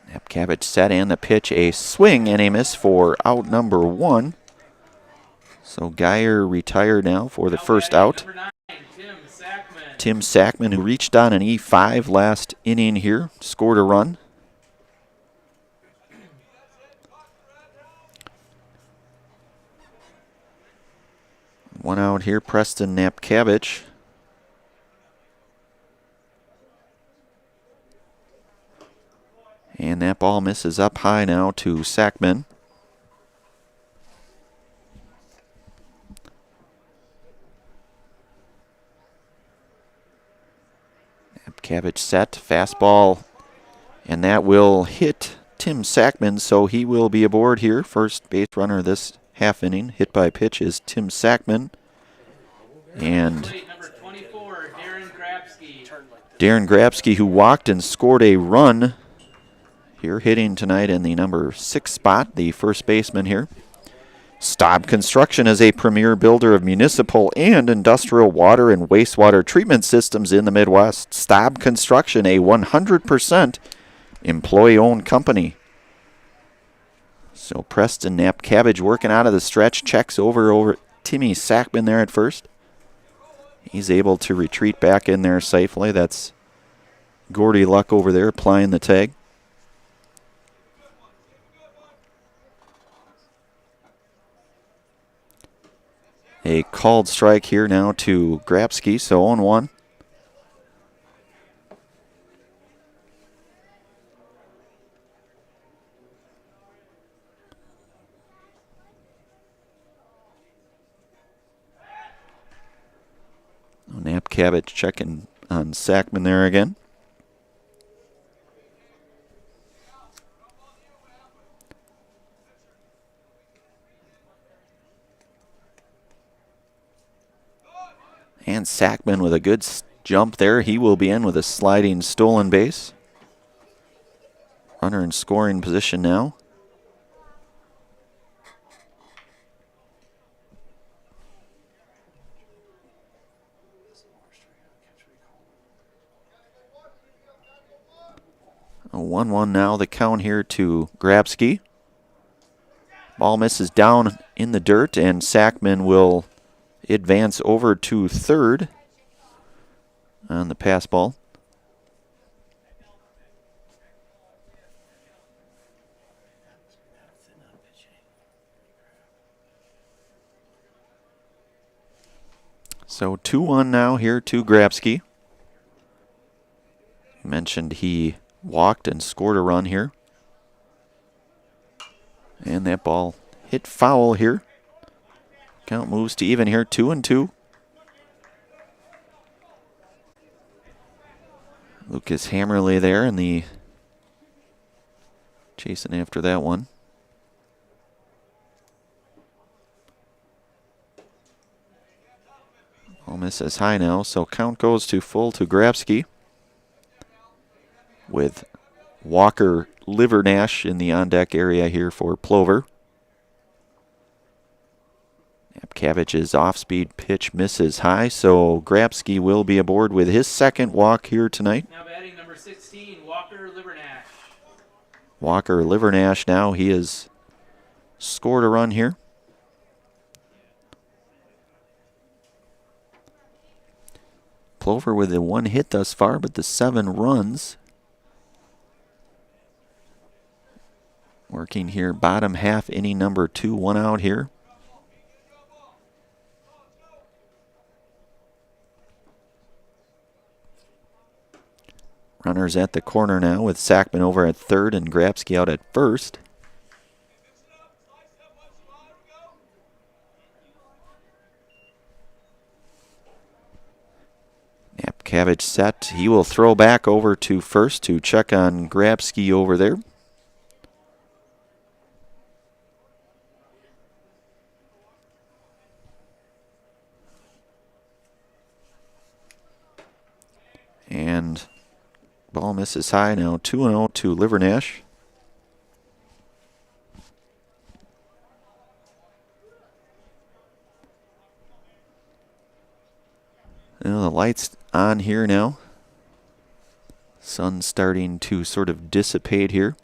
Nap Cabbage set and the pitch, a swing and a miss for out number 1. So Geyer retired now for the first out. Tim Sackman, who reached on an E5 last inning here, scored a run. One out here, Preston Nap Cabbage. And that ball misses up high now to Sackman. Nap Cabbage set, fastball, and that will hit Tim Sackman, so he will be aboard here. First base runner this half inning. Hit by pitch is Tim Sackman. And Darren Grabsky, who walked and scored a run here, hitting tonight in the number 6 spot, the first baseman here. Staub Construction is a premier builder of municipal and industrial water and wastewater treatment systems in the Midwest. Staub Construction, a 100% employee-owned company. So Preston Knapp Cabbage working out of the stretch, checks over Timmy Sackman there at first. He's able to retreat back in there safely. That's Gordy Luck over there applying the tag. A called strike here now to Grabsky, so 0-1. Knapp Cabbage checking on Sackman there again. And Sackman with a good jump there. He will be in with a sliding stolen base. Runner in scoring position now. A 1-1 now, the count here to Grabsky. Ball misses down in the dirt, and Sackman will advance over to third on the pass ball. So 2-1 now here to Grabsky. Mentioned he walked and scored a run here. And that ball hit foul here. Count moves to even here, 2-2. Lucas Hammerley there in the chasing after that one. Ball misses high now, so count goes to full to Grabsky, with Walker Livernash in the on-deck area here for Plover. Cabbage's off-speed pitch misses high, so Grabsky will be aboard with his second walk here tonight. Now batting number 16, Walker Livernash. Walker Livernash now, he has scored a run here. Plover with the 1 hit thus far, but the 7 runs. Working here, bottom half, inning number 2, 1 out here. Runners at the corner now with Sackman over at third and Grabsky out at first. Knapp Cabbage set. He will throw back over to first to check on Grabsky over there. And ball misses high now, 2-0 to Livernash. Well, the lights on here now. Sun's starting to sort of dissipate here.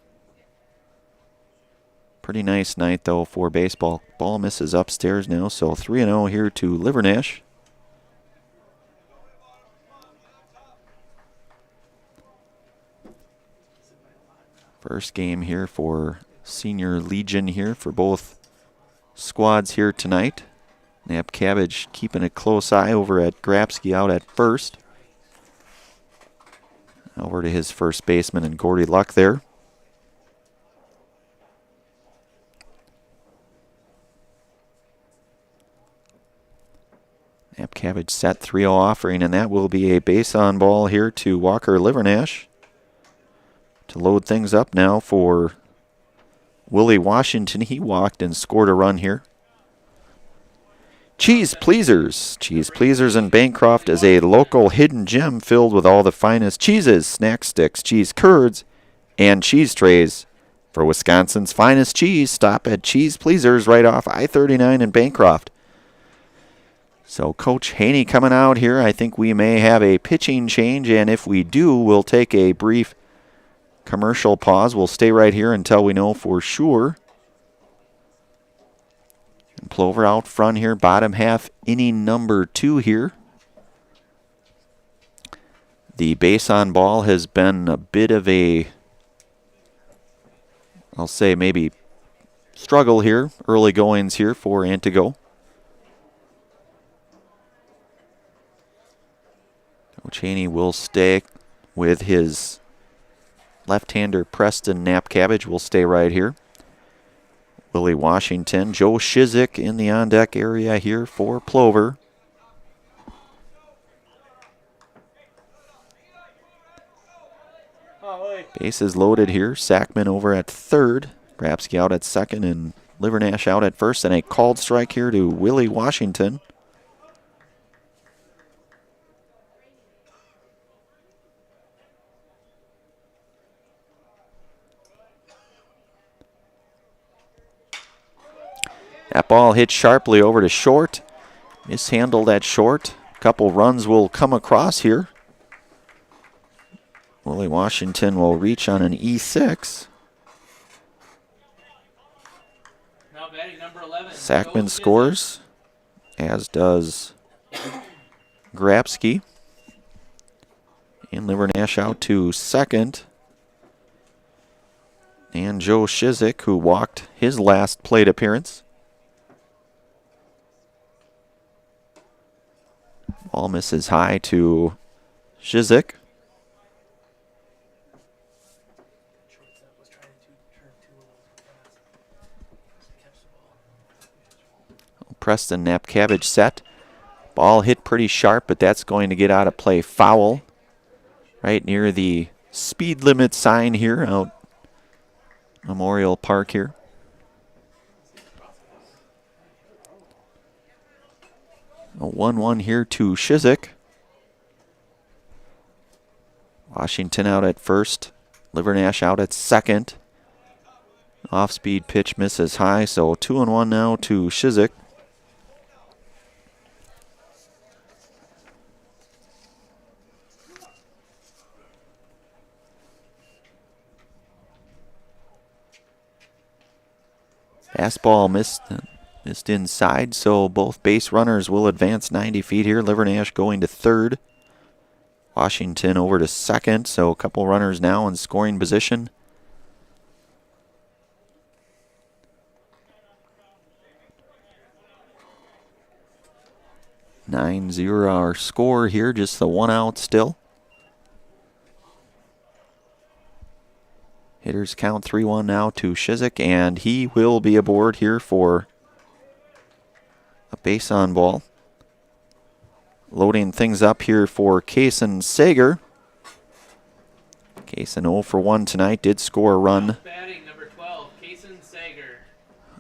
Pretty nice night though for baseball. Ball misses upstairs now, so 3-0 here to Livernash. First game here for Senior Legion here for both squads here tonight. Knapp Cabbage keeping a close eye over at Grabsky out at first. Over to his first baseman and Gordy Luck there. Knapp Cabbage set 3-0 offering, and that will be a base on ball here to Walker Livernash. To load things up now for Willie Washington. He walked and scored a run here. Cheese Pleasers. Cheese Pleasers in Bancroft is a local hidden gem filled with all the finest cheeses, snack sticks, cheese curds, and cheese trays For Wisconsin's finest cheese, stop at Cheese Pleasers right off I-39 in Bancroft. So Coach Haney coming out here. I think we may have a pitching change, and if we do, we'll take a brief commercial pause. We'll stay right here until we know for sure. And Plover out front here, bottom half, inning number 2 here. The base on ball has been a bit of a, I'll say maybe struggle here, early goings here for Antigo. Coach Haney will stay with his left-hander Preston Napcabbage. Will stay right here. Willie Washington, Joe Shizik in the on-deck area here for Plover. Bases loaded here. Sackman over at third. Grabsky out at second and Livernash out at first. And a called strike here to Willie Washington. That ball hit sharply over to short. Mishandled at short. A couple runs will come across here. Willie Washington will reach on an E6. Now batting number 11. Sackman scores, as does Grabsky. And Livernash out to second. And Joe Shizik, who walked his last plate appearance. Ball misses high to Shizik. Preston Napcabbage set. Ball hit pretty sharp, but that's going to get out of play. Foul right near the speed limit sign here out Memorial Park here. A 1-1 here to Shizik. Washington out at first. Livernash out at second. Off-speed pitch misses high, so 2-1 now to Shizik. Fastball missed inside, so both base runners will advance 90 feet here. Livernash going to third. Washington over to second, so a couple runners now in scoring position. (9-0) our score here, just the 1 out still. Hitters count 3-1 now to Shizik, and he will be aboard here for a base on ball. Loading things up here for Kaysen Sager. Kaysen 0 for 1 tonight, did score a run. Batting number 12, Kaysen Sager.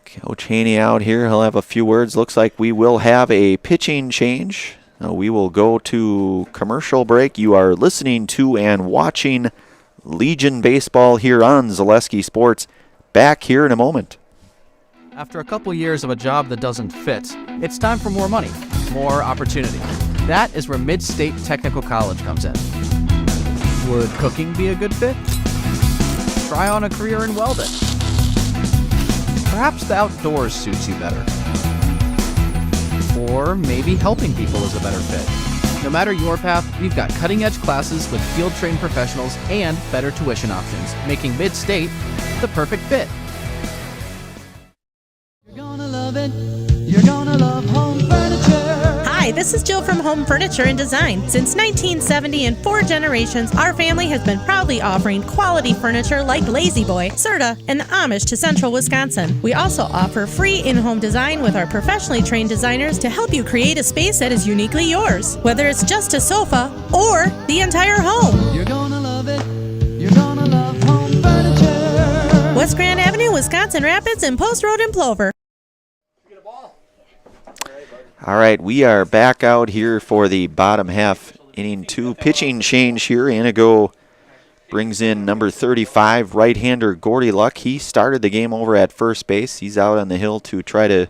Coach Haney out here, he'll have a few words. Looks like we will have a pitching change. We will go to commercial break. You are listening to and watching Legion Baseball here on Zaleski Sports. Back here in a moment. After a couple years of a job that doesn't fit, it's time for more money, more opportunity. That is where Mid-State Technical College comes in. Would cooking be a good fit? Try on a career in welding. Perhaps the outdoors suits you better. Or maybe helping people is a better fit. No matter your path, we've got cutting-edge classes with field-trained professionals and better tuition options, making Mid-State the perfect fit. You're gonna love it. You're gonna love home furniture. Hi, this is Jill from Home Furniture and Design. Since 1970 and 4 generations, our family has been proudly offering quality furniture like Lazy Boy, Serta, and the Amish to Central Wisconsin. We also offer free in-home design with our professionally trained designers to help you create a space that is uniquely yours, whether it's just a sofa or the entire home. You're gonna love it. You're gonna love home furniture. West Grand Avenue, Wisconsin Rapids, and Post Road in Plover. All right, we are back out here for the bottom half, inning 2 pitching change here. Antigo Brings in number 35, right-hander Gordy Luck. He started the game over at first base. He's out on the hill to try to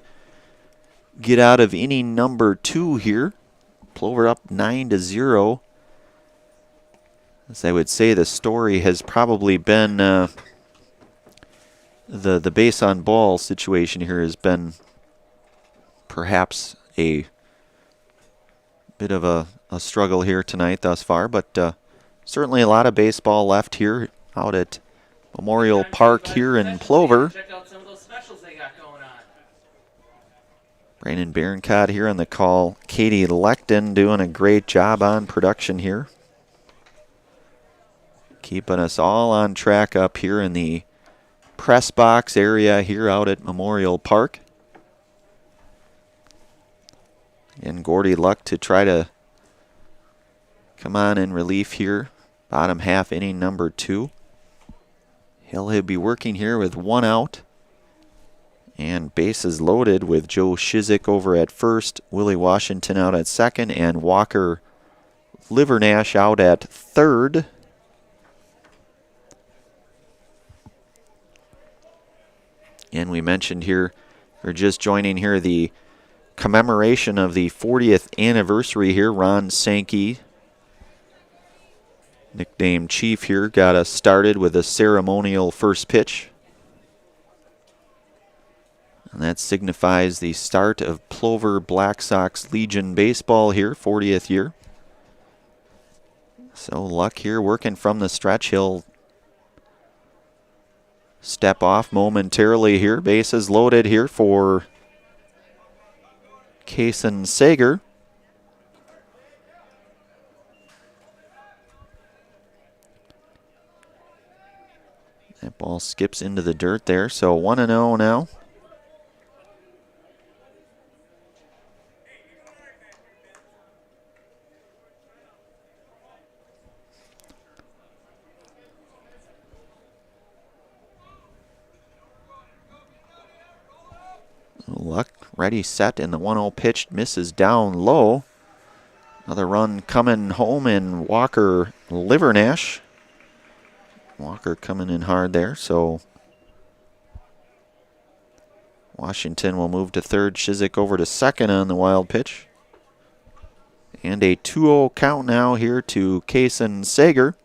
get out of inning number 2 here. Plover up 9-0. As I would say, the story has probably been the base on ball situation here has been perhaps a bit of a struggle here tonight thus far, but certainly a lot of baseball left here out at Memorial Park here in Plover. Check out some of those specials they got going on. Brandon Barroncott here on the call. Katie Leckton doing a great job on production here. Keeping us all on track up here in the press box area here out at Memorial Park. And Gordy Luck to try to come on in relief here. Bottom half inning number 2. He'll be working here with 1 out. And bases loaded with Joe Shizik over at first, Willie Washington out at second, and Walker Livernash out at third. And we mentioned here, we're just joining here, the commemoration of the 40th anniversary here. Ron Sankey, nicknamed Chief here, got us started with a ceremonial first pitch. And that signifies the start of Plover Black Sox Legion baseball here, 40th year. So Luck here working from the stretch. He'll step off momentarily here. Bases loaded here for Kason Sager. That ball skips into the dirt there, so 1-0 now. Luck ready, set, and the 1-0 pitch misses down low. Another run coming home in Walker Livernash. Walker coming in hard there, so Washington will move to third. Shizik over to second on the wild pitch. And a 2-0 count now here to Kason Sager.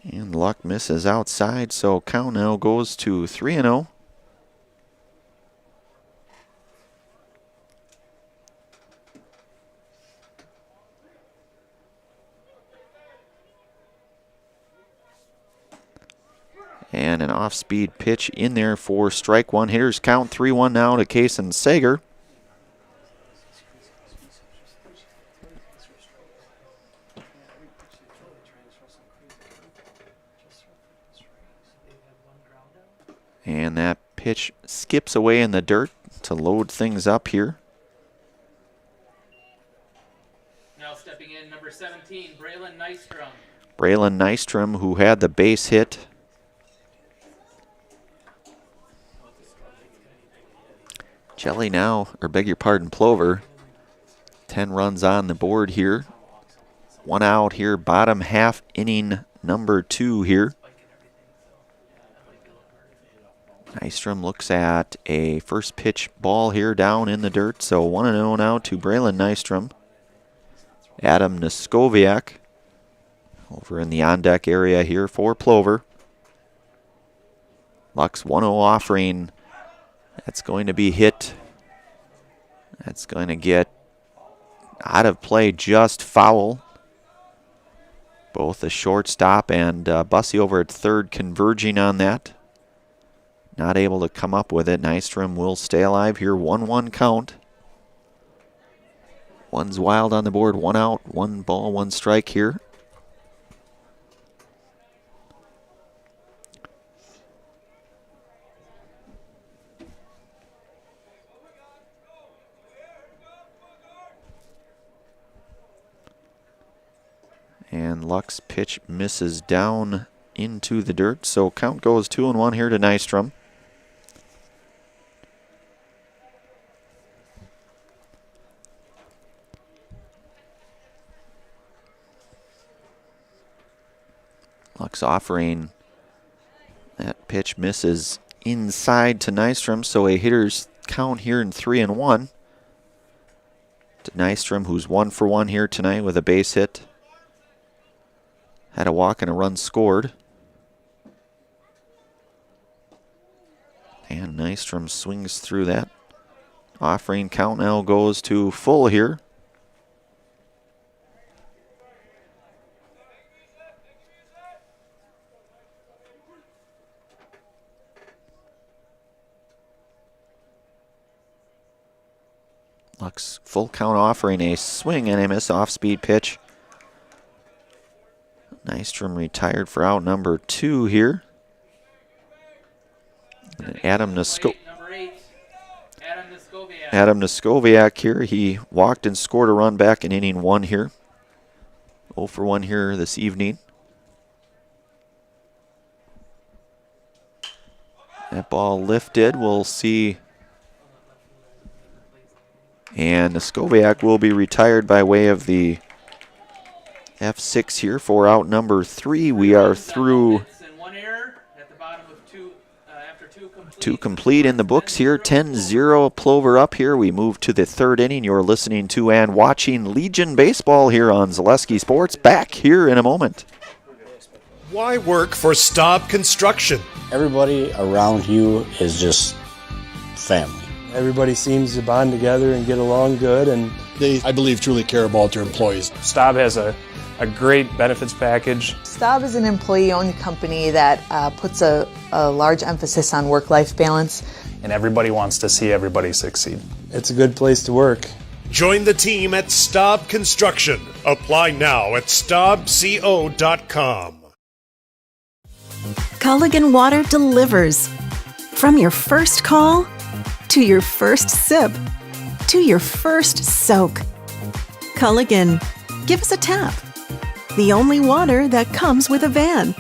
And Luck misses outside, so count now goes to 3-0. And an off-speed pitch in there for strike one. Hitters count 3-1 now to Kason Sager. And that pitch skips away in the dirt to load things up here. Now stepping in, number 17, Braylon Nystrom. Braylon Nystrom, who had the base hit. Jelly now, or beg your pardon, Plover. 10 runs on the board here. 1 out here, bottom half inning number 2 here. Nystrom looks at a first pitch ball here down in the dirt, so 1-0 now to Braylon Nystrom. Adam Neskoviak over in the on-deck area here for Plover. Luck's 1-0 offering. That's going to be hit. That's going to get out of play, just foul. Both the shortstop and Bussey over at third converging on that. Not able to come up with it. Nystrom will stay alive here. 1-1 count. One's wild on the board. 1 out. 1 ball, 1 strike here. And Luck's pitch misses down into the dirt. So count goes 2-1 here to Nystrom. Lux offering. That pitch misses inside to Nystrom, so a hitter's count here in 3-1. To Nystrom, who's 1 for 1 here tonight with a base hit. Had a walk and a run scored. And Nystrom swings through that. Offering count now goes to full here. Lux full count offering a swing and a miss off-speed pitch. Nystrom retired for out number 2 here. And Adam Noskoviak here. He walked and scored a run back in inning 1 here. 0 for 1 here this evening. That ball lifted. We'll see. And Noskoviak will be retired by way of the F6 here for out number 3. We are through 2 complete in the books here. 10-0 Plover up here. We move to the 3rd inning. You're listening to and watching Legion Baseball here on Zaleski Sports. Back here in a moment. Why work for Staub Construction? Everybody around you is just family. Everybody seems to bond together and get along good, and They, I believe, truly care about their employees. Staub has a great benefits package. Staub is an employee-owned company that puts a large emphasis on work-life balance. And everybody wants to see everybody succeed. it's a good place to work. Join the team at Staub Construction. Apply now at staubco.com. Culligan Water delivers. From your first call, to your first sip, to your first soak. Culligan, give us a tap. The only water that comes with a van.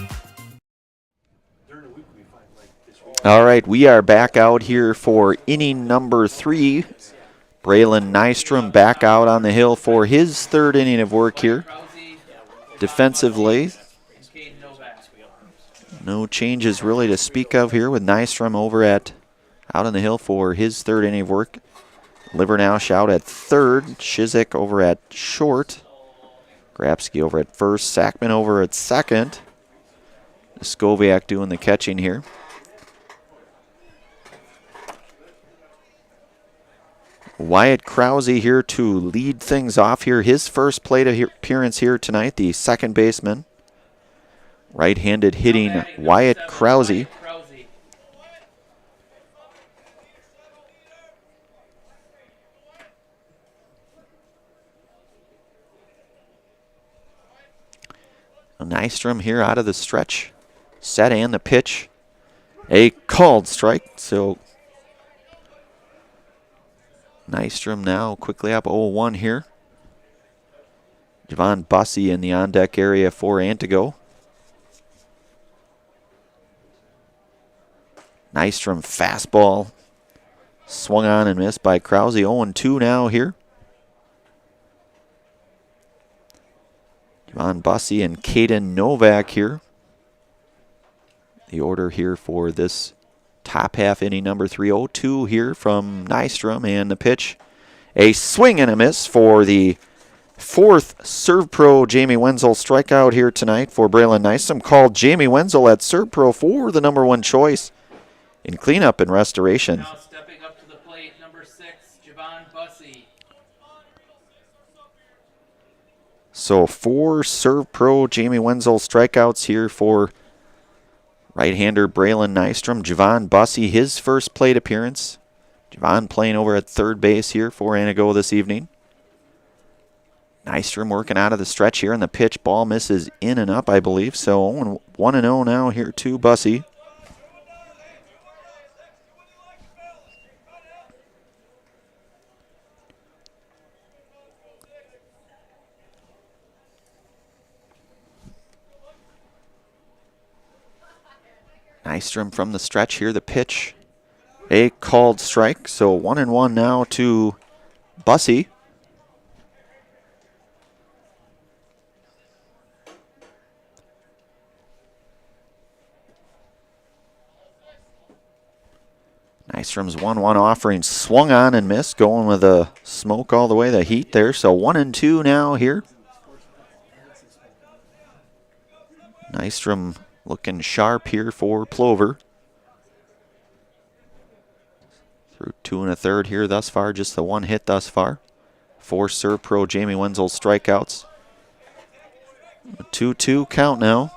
All right, we are back out here for inning number 3. Braylon Nystrom back out on the hill for his 3rd inning of work here. Defensively, no changes really to speak of here with Nystrom out on the hill for his 3rd inning of work. Livernausch out at 3rd, Shizik over at short, Grabsky over at 1st, Sackman over at 2nd. Skoviak doing the catching here. Wyatt Krause here to lead things off here. His first plate appearance here tonight, the second baseman. Right-handed hitting Wyatt Krause. Nystrom here out of the stretch. Set and the pitch. A called strike, so Nystrom now quickly up 0-1 here. Javon Bussey in the on-deck area for Antigo. Nystrom fastball. Swung on and missed by Krause. 0-2 now here. Javon Bussey and Caden Novak here. The order here for this top half inning number 3. 0-2 here from Nystrom, and the pitch. A swing and a miss for the 4th Serve Pro Jamie Wenzel strikeout here tonight for Braylon Nystrom. Called Jamie Wenzel at Serve Pro for the number 1 choice in cleanup and restoration. Now stepping up to the plate, number 6, Javon Bussey. So 4 Serve Pro Jamie Wenzel strikeouts here for right-hander Braylon Nystrom. Javon Bussey, his first plate appearance. Javon playing over at 3rd base here for Antigo this evening. Nystrom working out of the stretch here, and the pitch ball misses in and up, I believe. So 1-0 now here to Bussey. Nystrom from the stretch here, the pitch. A called strike, so 1-1 now to Bussey. Nystrom's 1-1 offering swung on and missed, going with the smoke all the way, the heat there. So 1-2 now here. Nystrom looking sharp here for Plover. Through 2 1/3 here thus far, just the one hit thus far. 4 serve pro Jamie Wenzel strikeouts. A 2-2 count now.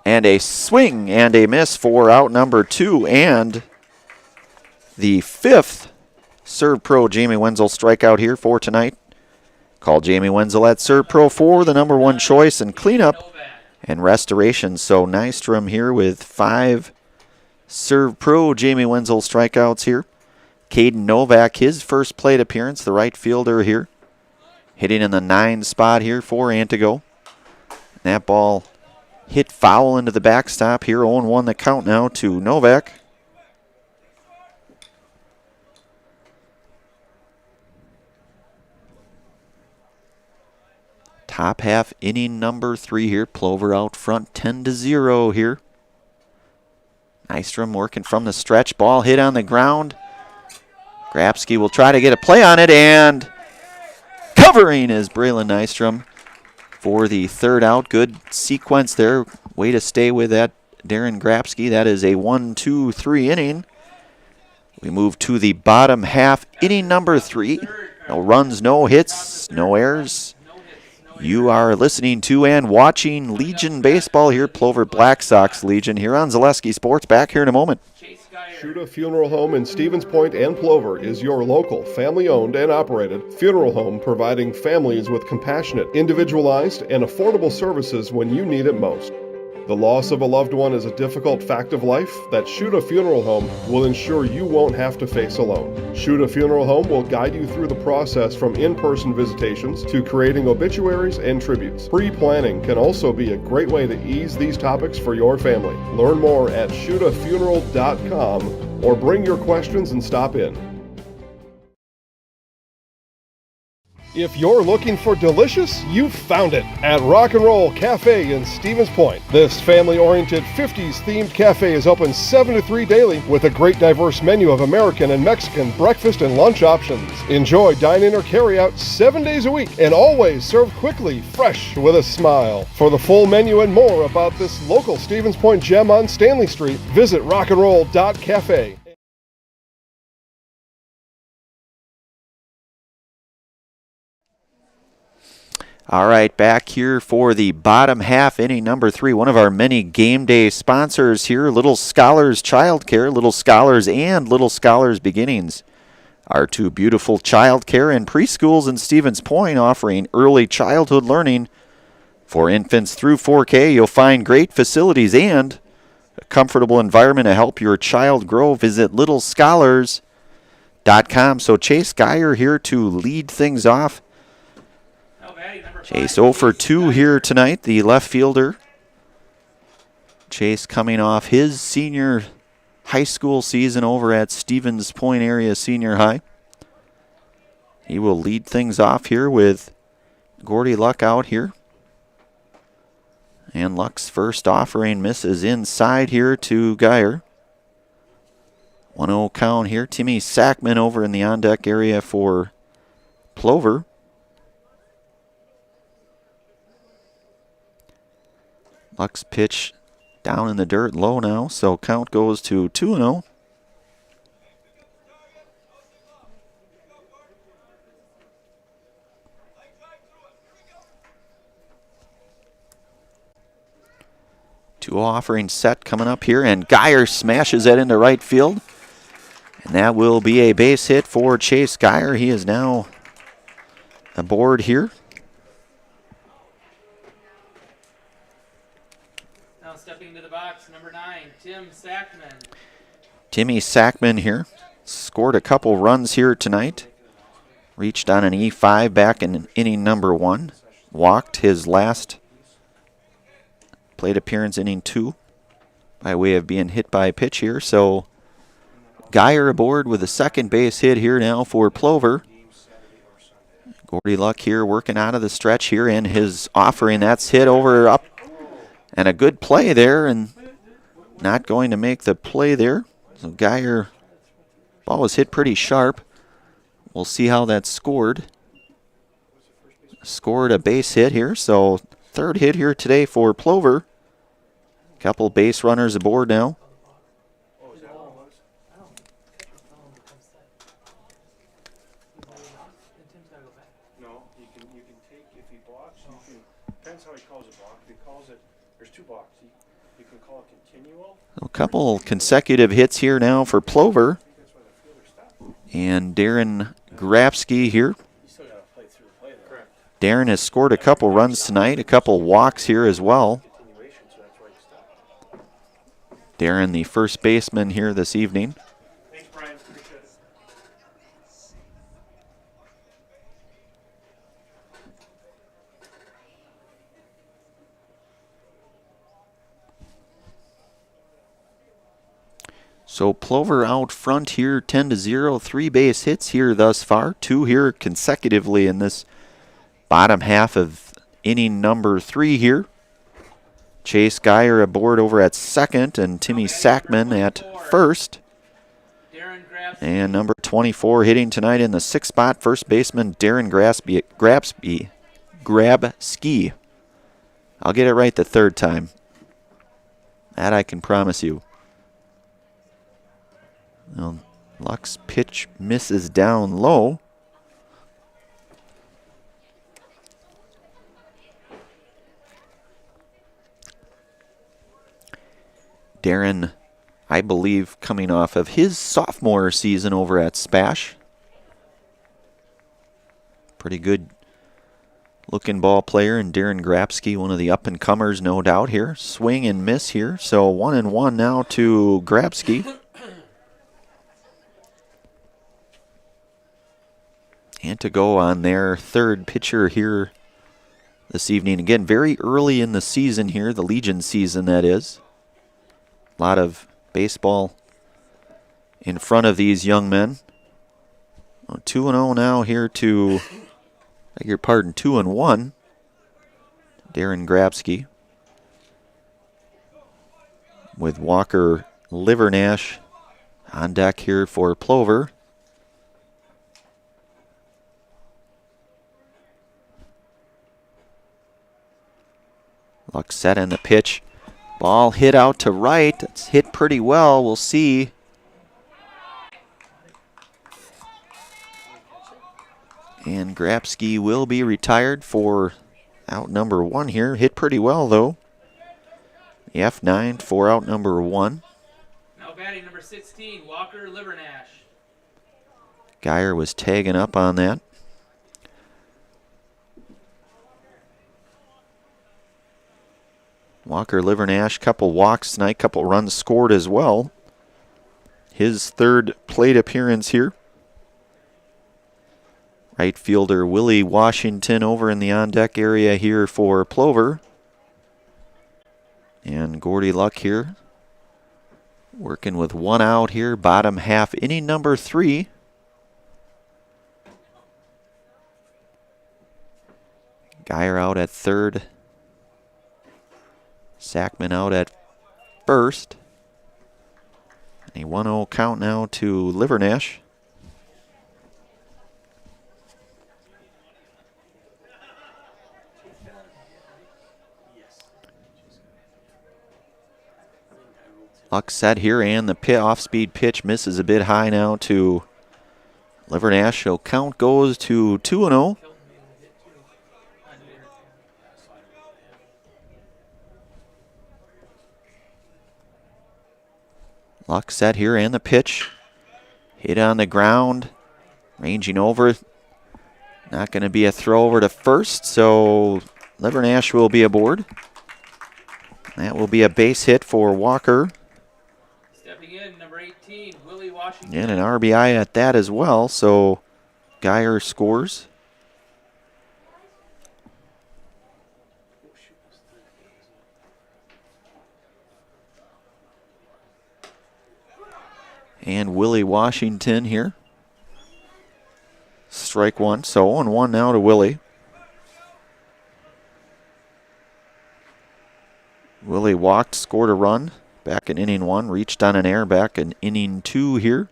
And a swing and a miss for out number 2, and the 5th Serve Pro Jamie Wenzel strikeout here for tonight. Call Jamie Wenzel at Serve Pro for the number 1 choice in cleanup and restoration. So Nystrom here with 5 Serve Pro Jamie Wenzel strikeouts here. Caden Novak, his first plate appearance, the right fielder here, hitting in the 9 spot here for Antigo. That ball hit foul into the backstop here. 0-1 the count now to Novak. Top half inning number 3 here. Plover out front 10-0 here. Nystrom working from the stretch. Ball hit on the ground. Grabsky will try to get a play on it, and covering is Braylon Nystrom for the 3rd out. Good sequence there. Way to stay with that, Darren Grabsky. That is a 1-2-3 inning. We move to the bottom half, inning number 3. No runs, no hits, no errors. You are listening to and watching Legion Baseball here, Plover Black Sox Legion here on Zaleski Sports. Back here in a moment. Shuda Funeral Home in Stevens Point and Plover is your local, family-owned and operated funeral home, providing families with compassionate, individualized, and affordable services when you need it most. The loss of a loved one is a difficult fact of life that Shuda Funeral Home will ensure you won't have to face alone. Shuda Funeral Home will guide you through the process from in-person visitations to creating obituaries and tributes. Pre-planning can also be a great way to ease these topics for your family. Learn more at shudafuneral.com or bring your questions and stop in. If you're looking for delicious, you've found it at Rock and Roll Cafe in Stevens Point. This family-oriented 50s-themed cafe is open 7 to 3 daily with a great diverse menu of American and Mexican breakfast and lunch options. Enjoy dine-in or carry-out 7 days a week and always served quickly, fresh, with a smile. For the full menu and more about this local Stevens Point gem on Stanley Street, visit rockandroll.cafe. All right, back here for the bottom half, inning number 3. One of our many game day sponsors here, Little Scholars Childcare, Little Scholars and Little Scholars Beginnings. Our 2 beautiful childcare and preschools in Stevens Point offering early childhood learning for infants through 4K. You'll find great facilities and a comfortable environment to help your child grow. Visit littlescholars.com. So Chase Geyer here to lead things off. Chase 0 for 2 here tonight, the left fielder. Chase coming off his senior high school season over at Stevens Point Area Senior High. He will lead things off here with Gordy Luck out here. And Luck's first offering misses inside here to Geyer. 1-0 count here. Timmy Sackman over in the on-deck area for Plover. Luck's pitch down in the dirt low now, so count goes to 2-0. Two offering set coming up here, and Geyer smashes that into right field. And that will be a base hit for Chase Geyer. He is now aboard here. Stepping to the box, number 9, Tim Sackman. Timmy Sackman here. Scored a couple runs here tonight. Reached on an E5 back in inning number 1. Walked his last plate appearance, inning 2, by way of being hit by a pitch here. So Geyer aboard with a second base hit here now for Plover. Gordy Luck here working out of the stretch here, and his offering, that's hit over up. And a good play there, and not going to make the play there. So Geyer, ball was hit pretty sharp. We'll see how that's scored. Scored a base hit here, so third hit here today for Plover. Couple base runners aboard now. No, you can take, if he blocks, you can, depends how he calls it block. If he calls it, there's two blocks. You can call it continual. A couple consecutive hits here now for Plover. And Darren Grapsky here. Darren has scored a couple runs tonight, a couple walks here as well. Darren, the first baseman here this evening. Thanks, Brian. Appreciate it. So Plover out front here, 10-0, 3 base hits here thus far, 2 here consecutively in this bottom half of inning number 3 here. Chase Geyer aboard over at second, and Timmy Sackman at first. And number 24 hitting tonight in the 6th spot, first baseman Darren Grabsky. I'll get it right the third time. That I can promise you. Well, Luck's pitch misses down low. Darren, I believe, coming off of his sophomore season over at Spash. Pretty good looking ball player, and Darren Grapsky, one of the up-and-comers, no doubt here. Swing and miss here, so 1-1 now to Grapsky. Antigo on their third pitcher here this evening. Again, very early in the season here, the Legion season that is. A lot of baseball in front of these young men. 2-0 now here to, beg your pardon, 2-1. Darren Grapsky with Walker Livernash on deck here for Plover. Luck set in the pitch. Ball hit out to right. It's hit pretty well. We'll see. And Grapsky will be retired for out number 1 here. Hit pretty well, though. The F9 for out number 1. Now batting number 16, Walker Livernash. Geyer was tagging up on that. Walker Livernash, couple walks tonight, couple runs scored as well. His third plate appearance here. Right fielder Willie Washington over in the on-deck area here for Plover. And Gordy Luck here, working with 1 out here, bottom half, inning number 3. Geyer out at third. Sackman out at first. A 1-0 count now to Livernash. Luck set here, and the off-speed pitch misses a bit high now to Livernash. So count goes to 2-0. Luck set here, and the pitch. Hit on the ground. Ranging over. Not going to be a throw over to first, so Livernash will be aboard. That will be a base hit for Walker. Stepping in, number 18, Willie Washington. And an RBI at that as well, so Geyer scores. and Willie Washington here. Strike one, so 0-1 now to Willie. Willie walked, scored a run back in inning 1, reached on an error back in inning 2 here.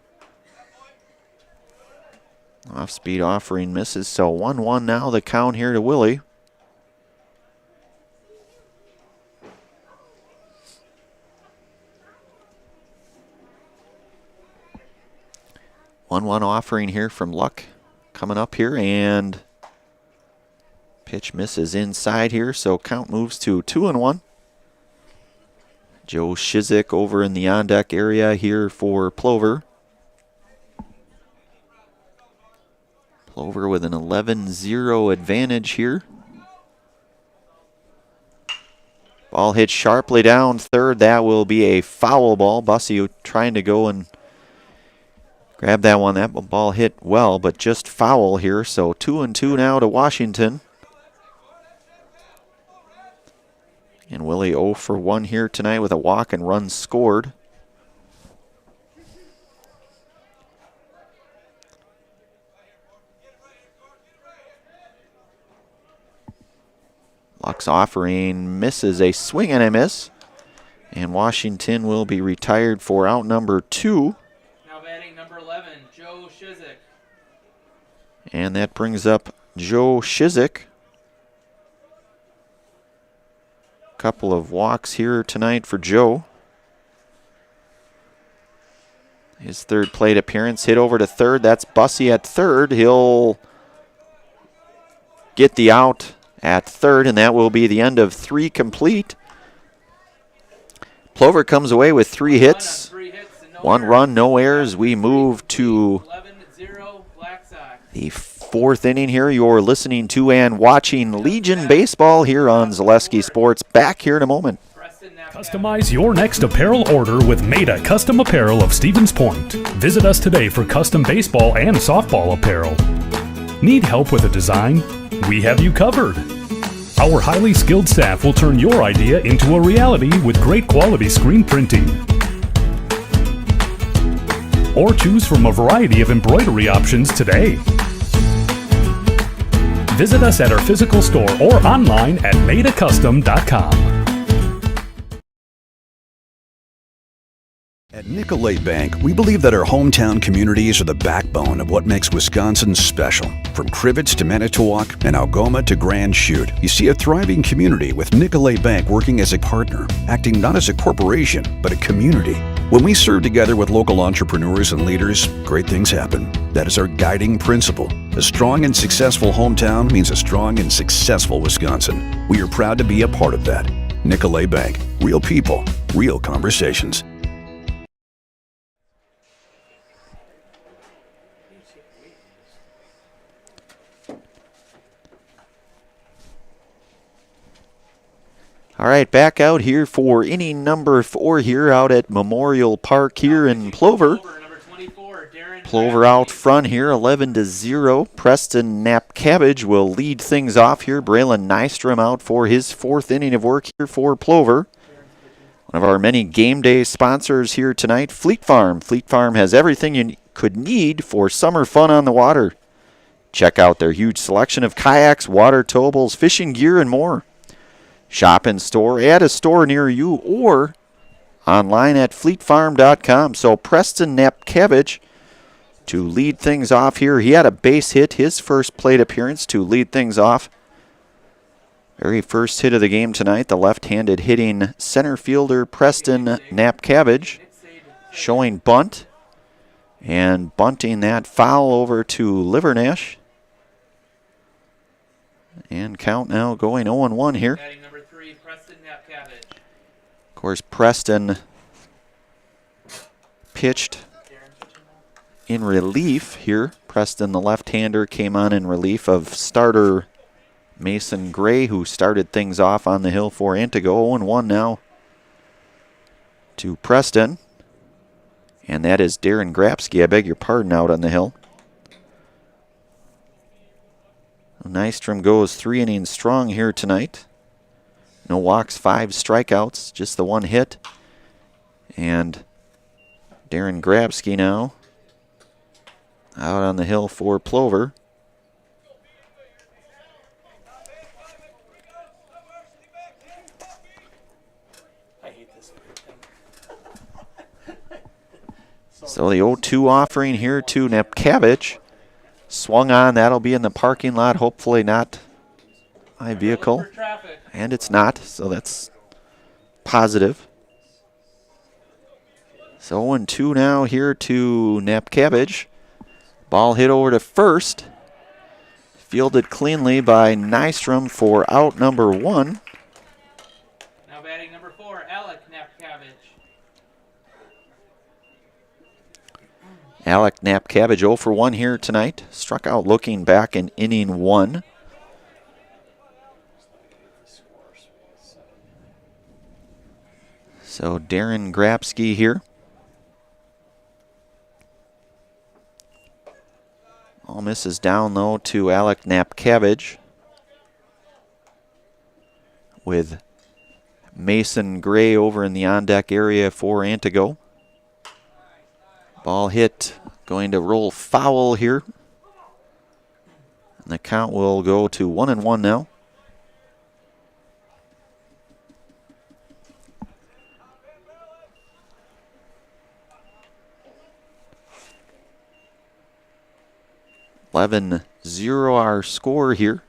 Off-speed offering misses, so 1-1 now the count here to Willie. One offering here from Luck coming up here, and pitch misses inside here, so count moves to 2-1. Joe Shizik over in the on-deck area here for Plover. Plover with an 11-0 advantage here. Ball hit sharply down third. That will be a foul ball. Bussey trying to go and grab that one. That ball hit well, but just foul here. So 2-2 now to Washington. And Willie 0 for 1 here tonight with a walk and run scored. Luck's offering misses, a swing and a miss. And Washington will be retired for out number 2. Now batting number 11, Joe Shizik. And that brings up Joe Shizik. Couple of walks here tonight for Joe. His third plate appearance, hit over to third. That's Bussey at third. He'll get the out at third, and that will be the end of 3 complete. Plover comes away with 3 hits, 1 run, no errors. We move to the 4th inning here. You're listening to and watching Legion Baseball here on Zaleski Sports. Back here in a moment. Customize your next apparel order with Maida Custom Apparel of Stevens Point. Visit us today for custom baseball and softball apparel. Need help with a design? We have you covered. Our highly skilled staff will turn your idea into a reality with great quality screen printing. Or choose from a variety of embroidery options today. Visit us at our physical store or online at maidacustom.com. At Nicolay Bank, we believe that our hometown communities are the backbone of what makes Wisconsin special. From Crivets to Manitowoc and Algoma to Grand Chute, you see a thriving community with Nicolay Bank working as a partner, acting not as a corporation, but a community. When we serve together with local entrepreneurs and leaders, great things happen. That is our guiding principle. A strong and successful hometown means a strong and successful Wisconsin. We are proud to be a part of that. Nicolay Bank. Real people, real conversations. All right, back out here for inning number 4 here out at Memorial Park here in Plover. Plover out front here, 11-0. Preston Knapp-Cabbage will lead things off here. Braylon Nystrom out for his 4th inning of work here for Plover. One of our many game day sponsors here tonight, Fleet Farm. Fleet Farm has everything you could need for summer fun on the water. Check out their huge selection of kayaks, water towables, fishing gear, and more. Shop in store, at a store near you, or online at fleetfarm.com. So Preston Knapp-Cabbage to lead things off here. He had a base hit, his first plate appearance to lead things off. Very first hit of the game tonight, the left-handed hitting center fielder Preston Knapp-Cabbage showing bunt and bunting that foul over to Livernash. And count now going 0-1 here. Of course, Preston pitched in relief here. Preston, the left-hander, came on in relief of starter Mason Gray, who started things off on the hill for Antigo. 0-1 now to Preston. And that is Darren Grapsky, I beg your pardon, out on the hill. Nystrom goes 3 innings strong here tonight. No walks, 5 strikeouts, just the 1 hit. And Darren Grabsky now out on the hill for Plover. So the 0-2 offering here to Nepkavich. Swung on, that'll be in the parking lot, hopefully not my vehicle. And it's not, so that's positive. So 0-2 now here to Nepkavich. Ball hit over to first. Fielded cleanly by Nystrom for out number 1. Now batting number 4, Alec Napkavich. Alec Napkavich 0 for 1 here tonight. Struck out looking back in inning 1. So Darren Grabsky here. All misses down low to Alec Napkavich with Mason Gray over in the on-deck area for Antigo. Ball hit, going to roll foul here. And the count will go to 1-1 now. (11-0) our score here.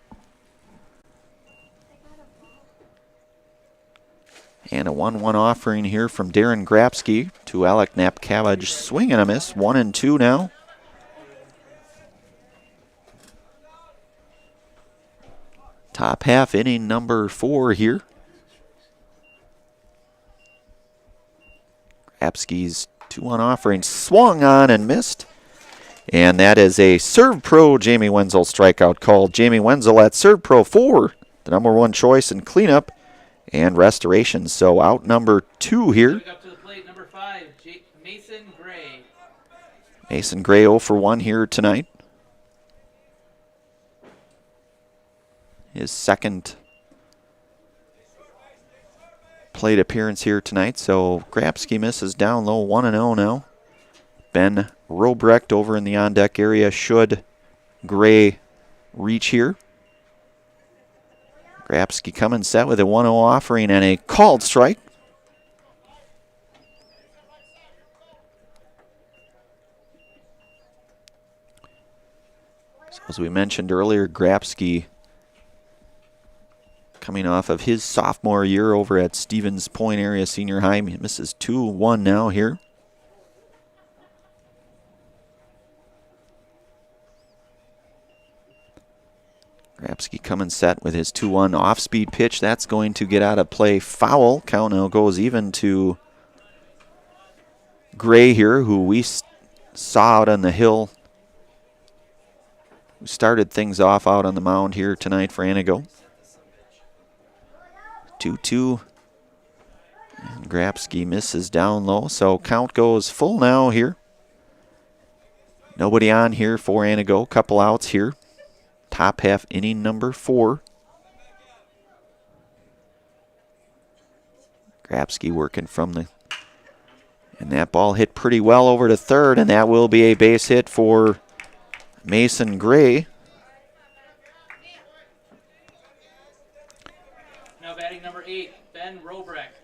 And a 1-1 offering here from Darren Grabsky to Alec Napkavich. Swing and a miss. 1-2 now. Top half inning number 4 here. Grabsky's 2-1 offering. Swung on and missed. And that is a Serve Pro Jamie Wenzel strikeout call. Jamie Wenzel at Serve Pro 4, the number 1 choice in cleanup and restoration. So out number 2 here. Up to the plate, number 5, Mason Gray. Mason Gray 0 for 1 here tonight. His second plate appearance here tonight. So Grabsky misses down low, 1-0 now. Ben Robrecht over in the on-deck area should Gray reach here. Grabsky coming set with a 1-0 offering and a called strike. So as we mentioned earlier, Grabsky coming off of his sophomore year over at Stevens Point Area Senior High. He misses 2-1 now here. Grabsky coming set with his 2-1 off-speed pitch. That's going to get out of play. Foul. Count now goes even to Gray here, who we saw out on the hill. We started things off out on the mound here tonight for Antigo. 2-2. And Grabsky misses down low, so count goes full now here. Nobody on here for Antigo. Couple outs here. Top half inning number 4. Grabsky working from the... And that ball hit pretty well over to third, and that will be a base hit for Mason Gray. Now batting number 8, Ben Robrecht.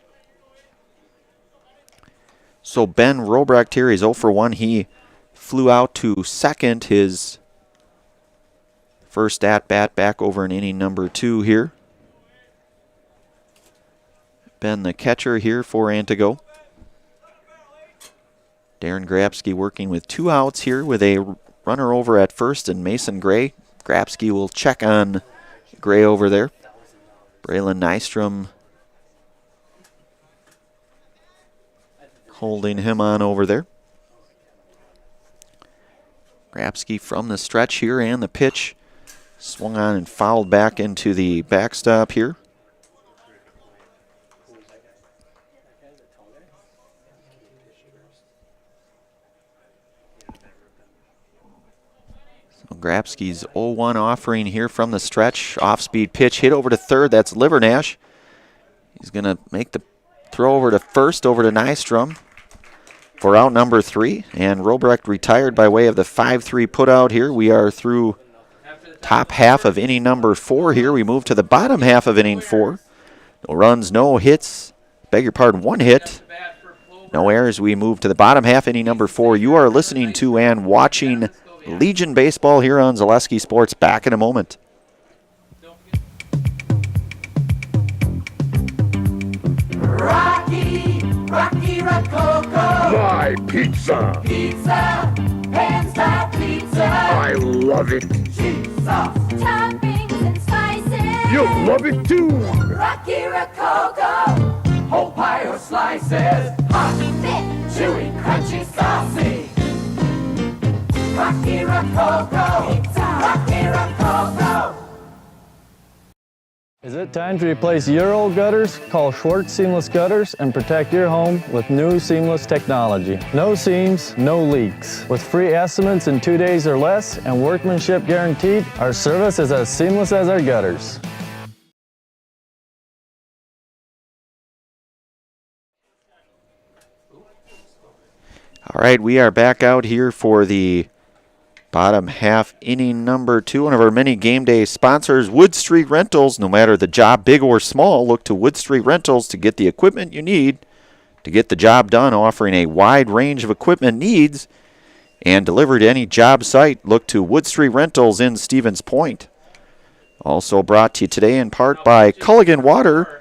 So Ben Robrecht here, he's 0 for 1. He flew out to second, his first at-bat back over in inning number 2 here. Ben the catcher here for Antigo. Darren Grabsky working with 2 outs here with a runner over at first and Mason Gray. Grabsky will check on Gray over there. Braylon Nystrom holding him on over there. Grabsky from the stretch here and the pitch. Swung on and fouled back into the backstop here. So Grabsky's 0-1 offering here from the stretch. Off-speed pitch hit over to third. That's Livernash. He's going to make the throw over to first, over to Nystrom. for out number 3. And Robrecht retired by way of the 5-3 putout here. We are through top half of inning number 4 here. We move to the bottom half of inning 4. No runs, no hits. Beg your pardon, 1 hit. No errors. We move to the bottom half, inning number 4. You are listening to and watching Legion Baseball here on Zaleski Sports. Back in a moment. Rocky Rococo. My pizza. Pizza, hands down pizza. I love it. Cheese sauce, toppings and spices. You'll love it too. Rocky Rococo. Whole pie or slices. Hot, thick, chewy, crunchy, saucy. Rocky Rococo. Pizza. Rocky Rococo. Is it time to replace your old gutters? Call Schwartz Seamless Gutters and protect your home with new seamless technology. No seams, no leaks. With free estimates in 2 days or less and workmanship guaranteed, our service is as seamless as our gutters. All right, we are back out here for the bottom half, inning number 2. One of our many game day sponsors, Wood Street Rentals. No matter the job, big or small, look to Wood Street Rentals to get the equipment you need to get the job done, offering a wide range of equipment needs and delivered to any job site. Look to Wood Street Rentals in Stevens Point. Also brought to you today in part by Culligan Water.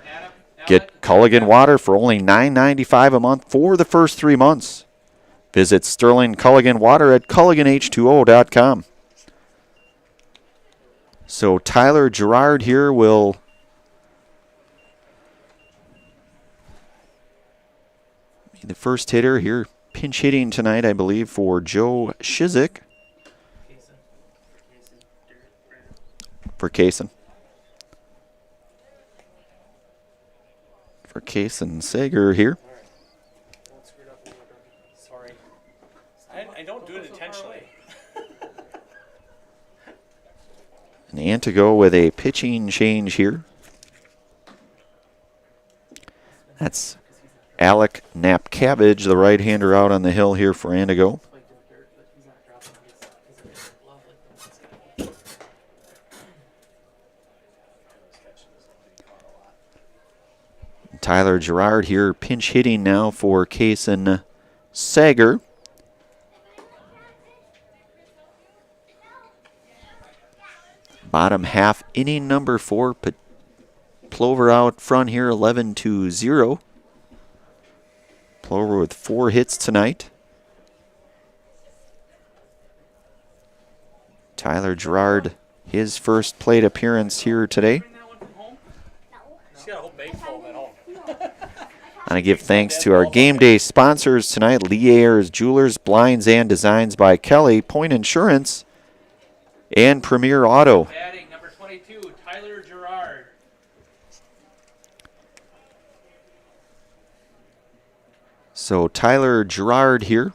Get Culligan Water for only $9.95 a month for the first 3 months. Visit Sterling Culligan Water at CulliganH2O.com. So Tyler Gerard here will be the first hitter here. Pinch hitting tonight, I believe, for Joe Shizik. For Kaysen. For Kaysen Sager here. I don't do it intentionally. And Antigo with a pitching change here. That's Alec Napcavage, the right-hander out on the hill here for Antigo. Tyler Gerard here pinch hitting now for Kaysen Sager. Bottom half, inning number 4. Plover out front here, 11-0. Plover with 4 hits tonight. Tyler Gerard, his first plate appearance here today. I want to give thanks to our game day sponsors tonight, Lee Ayers Jewelers, Blinds and Designs by Kelly, Point Insurance, and Premier Auto. Batting number 22, Tyler Gerard. So Tyler Gerard here.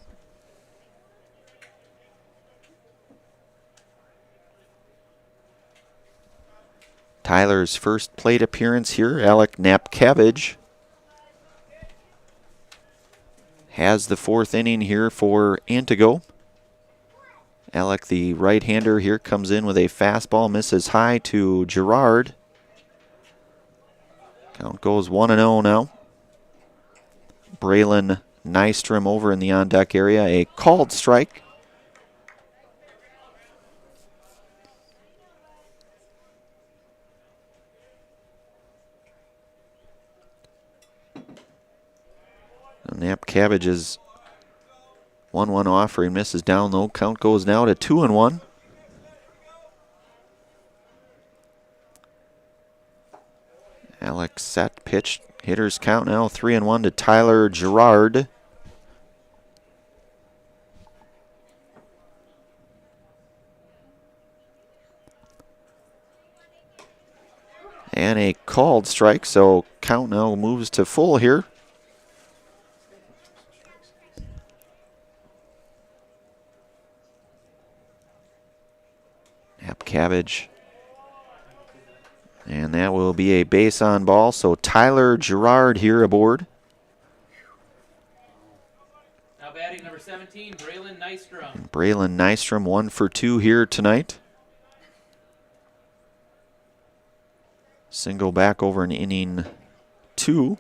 Tyler's first plate appearance here. Alec Napcavage has the 4th inning here for Antigo. Alec, the right-hander here, comes in with a fastball, misses high to Gerard. Count goes 1-0 now. Braylon Nystrom over in the on-deck area, a called strike. Napcavage is 1-1 offering, misses down low. Count goes now to 2-1. Alex set, pitch. Hitters count now 3-1 to Tyler Gerard. And a called strike, so count now moves to full here. Napcavage. And that will be a base on ball. So Tyler Gerard here aboard. 17, Braylon Nystrom. Braylon Nystrom 1 for 2 here tonight. Single back over in inning 2.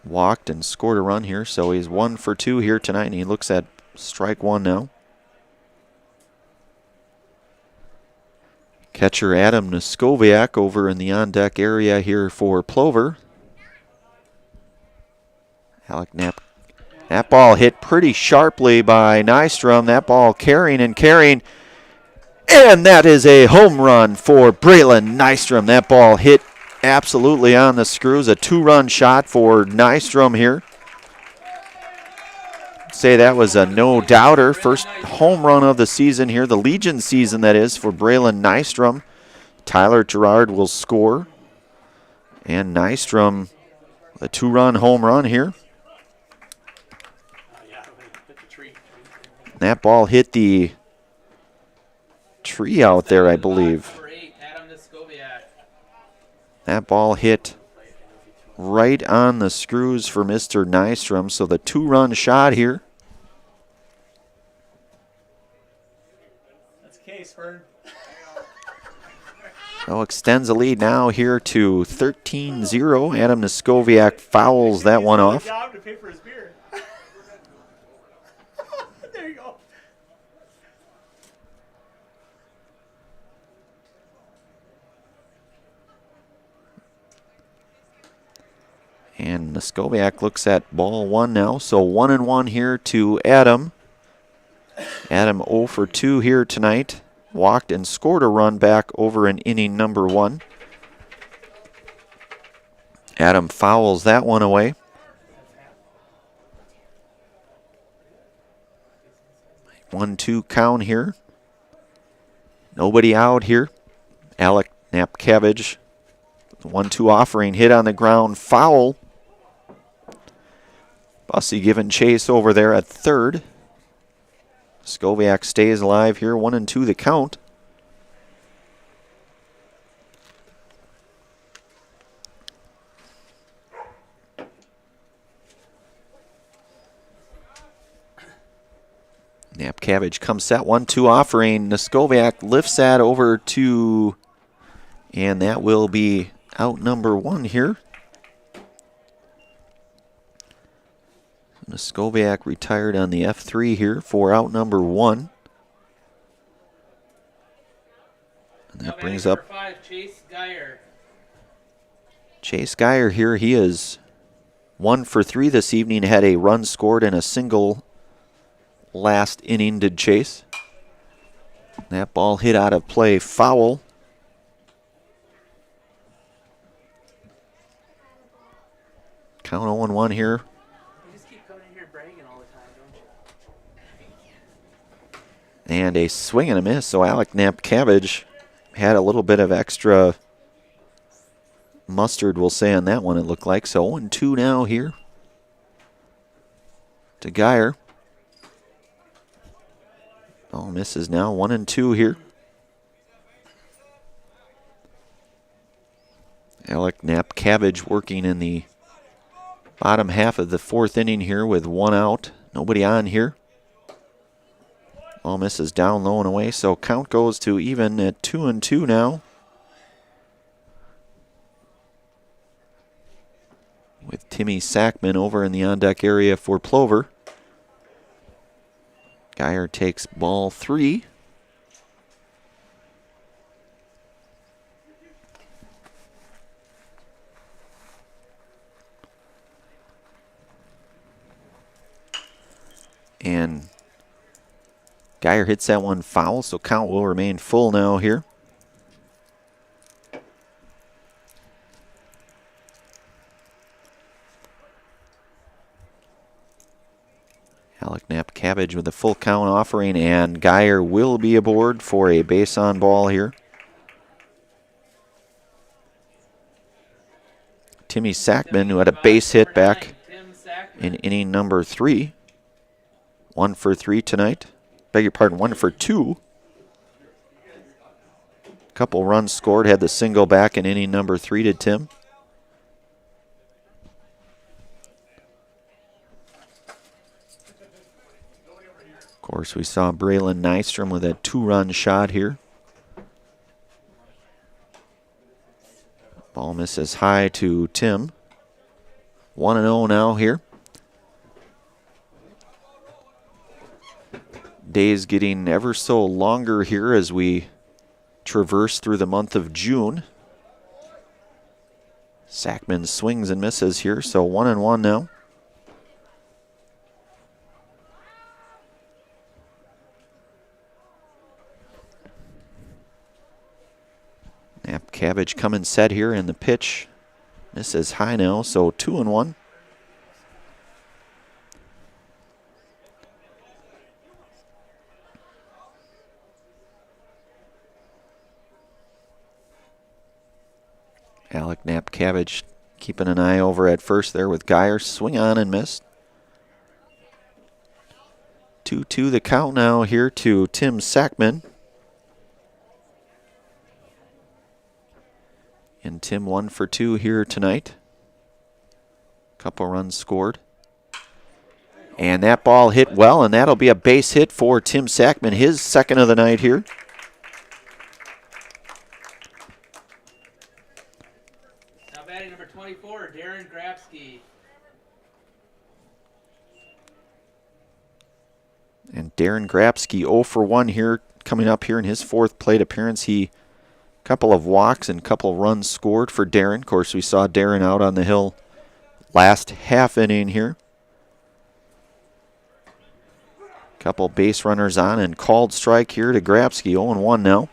Walked and scored a run here, so he's 1 for 2 here tonight, and he looks at strike 1 now. Catcher Adam Noskoviak over in the on-deck area here for Plover. Alec Knapp. That ball hit pretty sharply by Nystrom. That ball carrying and carrying. And that is a home run for Braylon Nystrom. That ball hit absolutely on the screws. A 2-run shot for Nystrom here. Say that was a no-doubter. First home run of the season here. The Legion season, that is, for Braylon Nystrom. Tyler Gerard will score. And Nystrom, a 2-run home run here. That ball hit the tree out there, I believe. That ball hit right on the screws for Mr. Nystrom, so the 2-run shot here. That's case, Vern. So extends the lead now here to 13-0. Adam Noskoviak fouls that one off. Job to pay for his beer. There you go. And Noskoviak looks at ball 1 now. So 1-1 here to Adam. Adam 0 for 2 here tonight. Walked and scored a run back over in inning number 1. Adam fouls that one away. One-two count here. Nobody out here. Alec Napkavage. 1-2 offering, hit on the ground, foul. Bussey giving chase over there at third. Skoviak stays alive here, 1-2 the count. Napkavage comes set, 1-2 offering. Noskoviak lifts that over to, and that will be out number 1 here. Noskoviak retired on the F3 here for out number 1. And that brings up 5, Chase Geyer. Chase Geyer here. He is 1 for 3 this evening. Had a run scored and a single last inning, did Chase. That ball hit out of play, foul. Count 0-1 here. And a swing and a miss, so Alec Napkavage had a little bit of extra mustard, we'll say, on that one, it looked like. So 0-2 now here to Geyer. Ball misses now, 1-2 here. Alec Napkavage working in the bottom half of the 4th inning here with 1 out. Nobody on here. All misses down low and away, so count goes to even at 2-2 now. With Timmy Sackman over in the on-deck area for Plover. Geyer takes ball 3. And Geyer hits that one foul, so count will remain full now here. Alec Napkavage with a full count offering, and Geyer will be aboard for a base on ball here. Timmy Sackman, who had a base hit back in inning number 3. 1 for 3 tonight. Beg your pardon, 1 for 2. Couple runs scored, had the single back in inning number 3 to Tim. course, we saw Braylon Nystrom with a 2-run shot here. Ball misses high to Tim. 1-0 now here. Days getting ever so longer here as we traverse through the month of June. Sackman swings and misses here, so 1-1 now. Cabbage coming set here, and the pitch misses high now, so 2-1. Alec Cabbage keeping an eye over at first there with Geyer. Swing on and missed. 2-2 the count now here to Tim Sackman. And Tim 1 for 2 here tonight. Couple runs scored. And that ball hit well, and that'll be a base hit for Tim Sackman, his second of the night here. Now batting number 24, Darren Grabsky. And Darren Grabsky 0 for 1 here, coming up here in his 4th plate appearance. He couple of walks and couple runs scored for Darren. Of course, we saw Darren out on the hill last half inning here. Couple base runners on and called strike here to Grabsky. 0-1 now.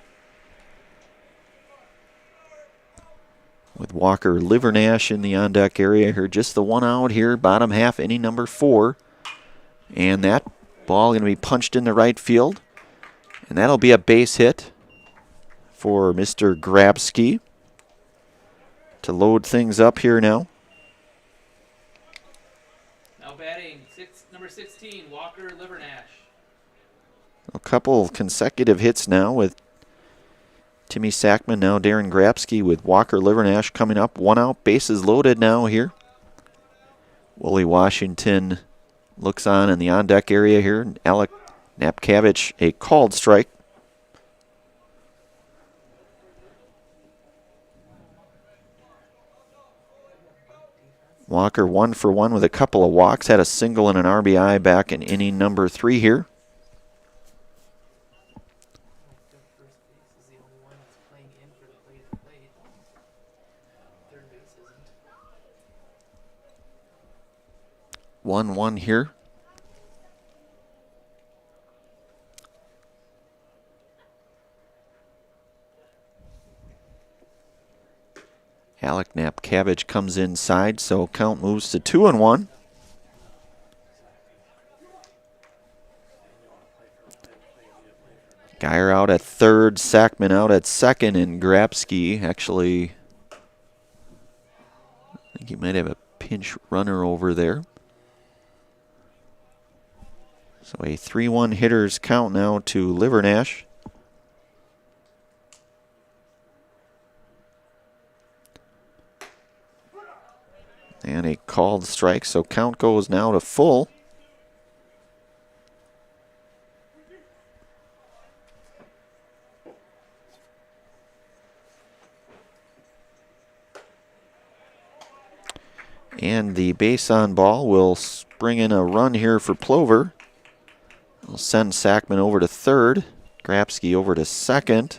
With Walker Livernash in the on-deck area here. Just the one out here, bottom half, inning number 4. And that ball going to be punched into right field. And that'll be a base hit for Mr. Grabsky to load things up here now. Now batting number 16, Walker Livernash. A couple of consecutive hits now with Timmy Sackman, now Darren Grabsky with Walker Livernash coming up. 1 out, bases loaded now here. Willie Washington looks on in the on-deck area here. Alec Napkavich, a called strike. Walker 1 for 1 with a couple of walks. Had a single and an RBI back in inning number 3 here. One here. Alec Napkavich comes inside, so count moves to 2-1. Geyer out at third, Sackman out at second, and Grabsky actually, I think he might have a pinch runner over there. So a 3-1 hitters count now to Livernash. And a called strike, so count goes now to full. And the base on ball will bring in a run here for Plover. We'll send Sackman over to third. Grabsky over to second.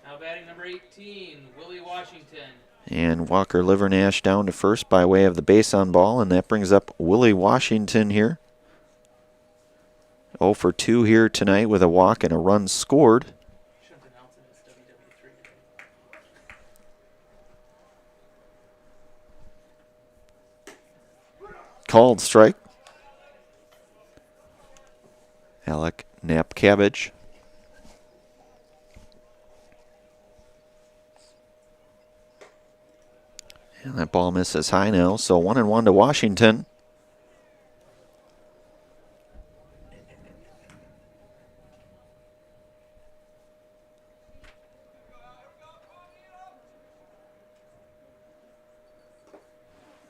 Now batting number 18, Willie Washington. And Walker Livernash down to first by way of the base on ball, and that brings up Willie Washington here. 0 for 2 here tonight with a walk and a run scored. Called strike. Alec Napkavich. And that ball misses high now, so 1-1 to Washington.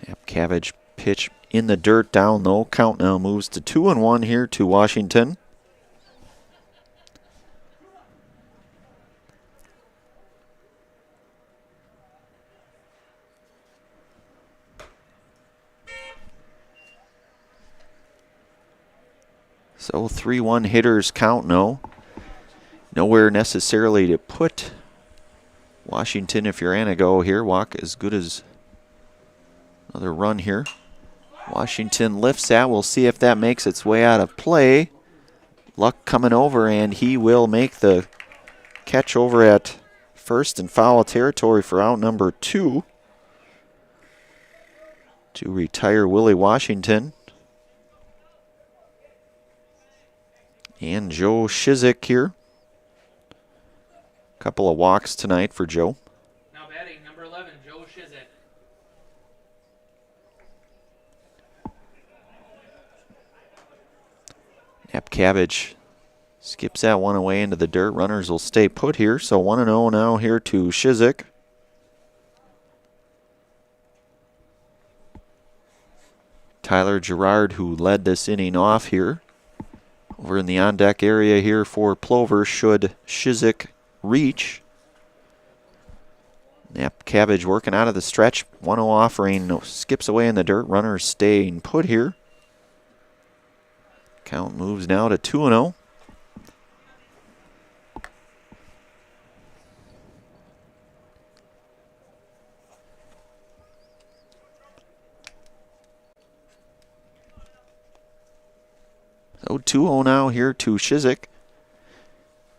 Napkavich pitch in the dirt down low. Count now moves to 2-1 here to Washington. So 3-1 hitters count no. Nowhere necessarily to put Washington if you're Antigo here. Walk as good as another run here. Washington lifts that. We'll see if that makes its way out of play. Luck coming over, and he will make the catch over at first in foul territory for out number 2 to retire Willie Washington. And Joe Shizik here. Couple of walks tonight for Joe. Now batting, number 11, Joe Shizik. Nap Cabbage skips that one away into the dirt. Runners will stay put here. So 1-0 now here to Shizik. Tyler Gerard, who led this inning off here. Over in the on-deck area here for Plover, should Shizik reach. Nap Cabbage working out of the stretch. 1-0 offering, skips away in the dirt. Runners staying put here. Count moves now to 2-0. So 2-0 now here to Shizik.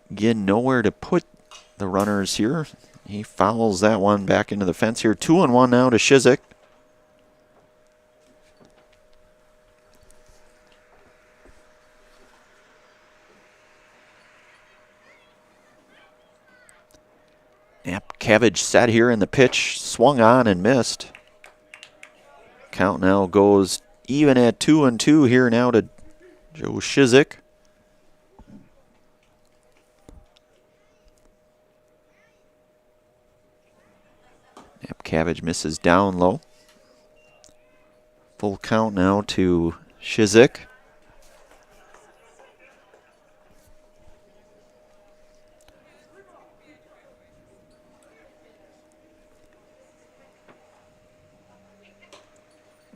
Again, nowhere to put the runners here. He fouls that one back into the fence here. 2-1 now to Shizik. Nap Cabbage sat here in the pitch, swung on and missed. Count now goes even at 2-2 here now to Joe Shizik. Nap Cabbage misses down low. Full count now to Shizik.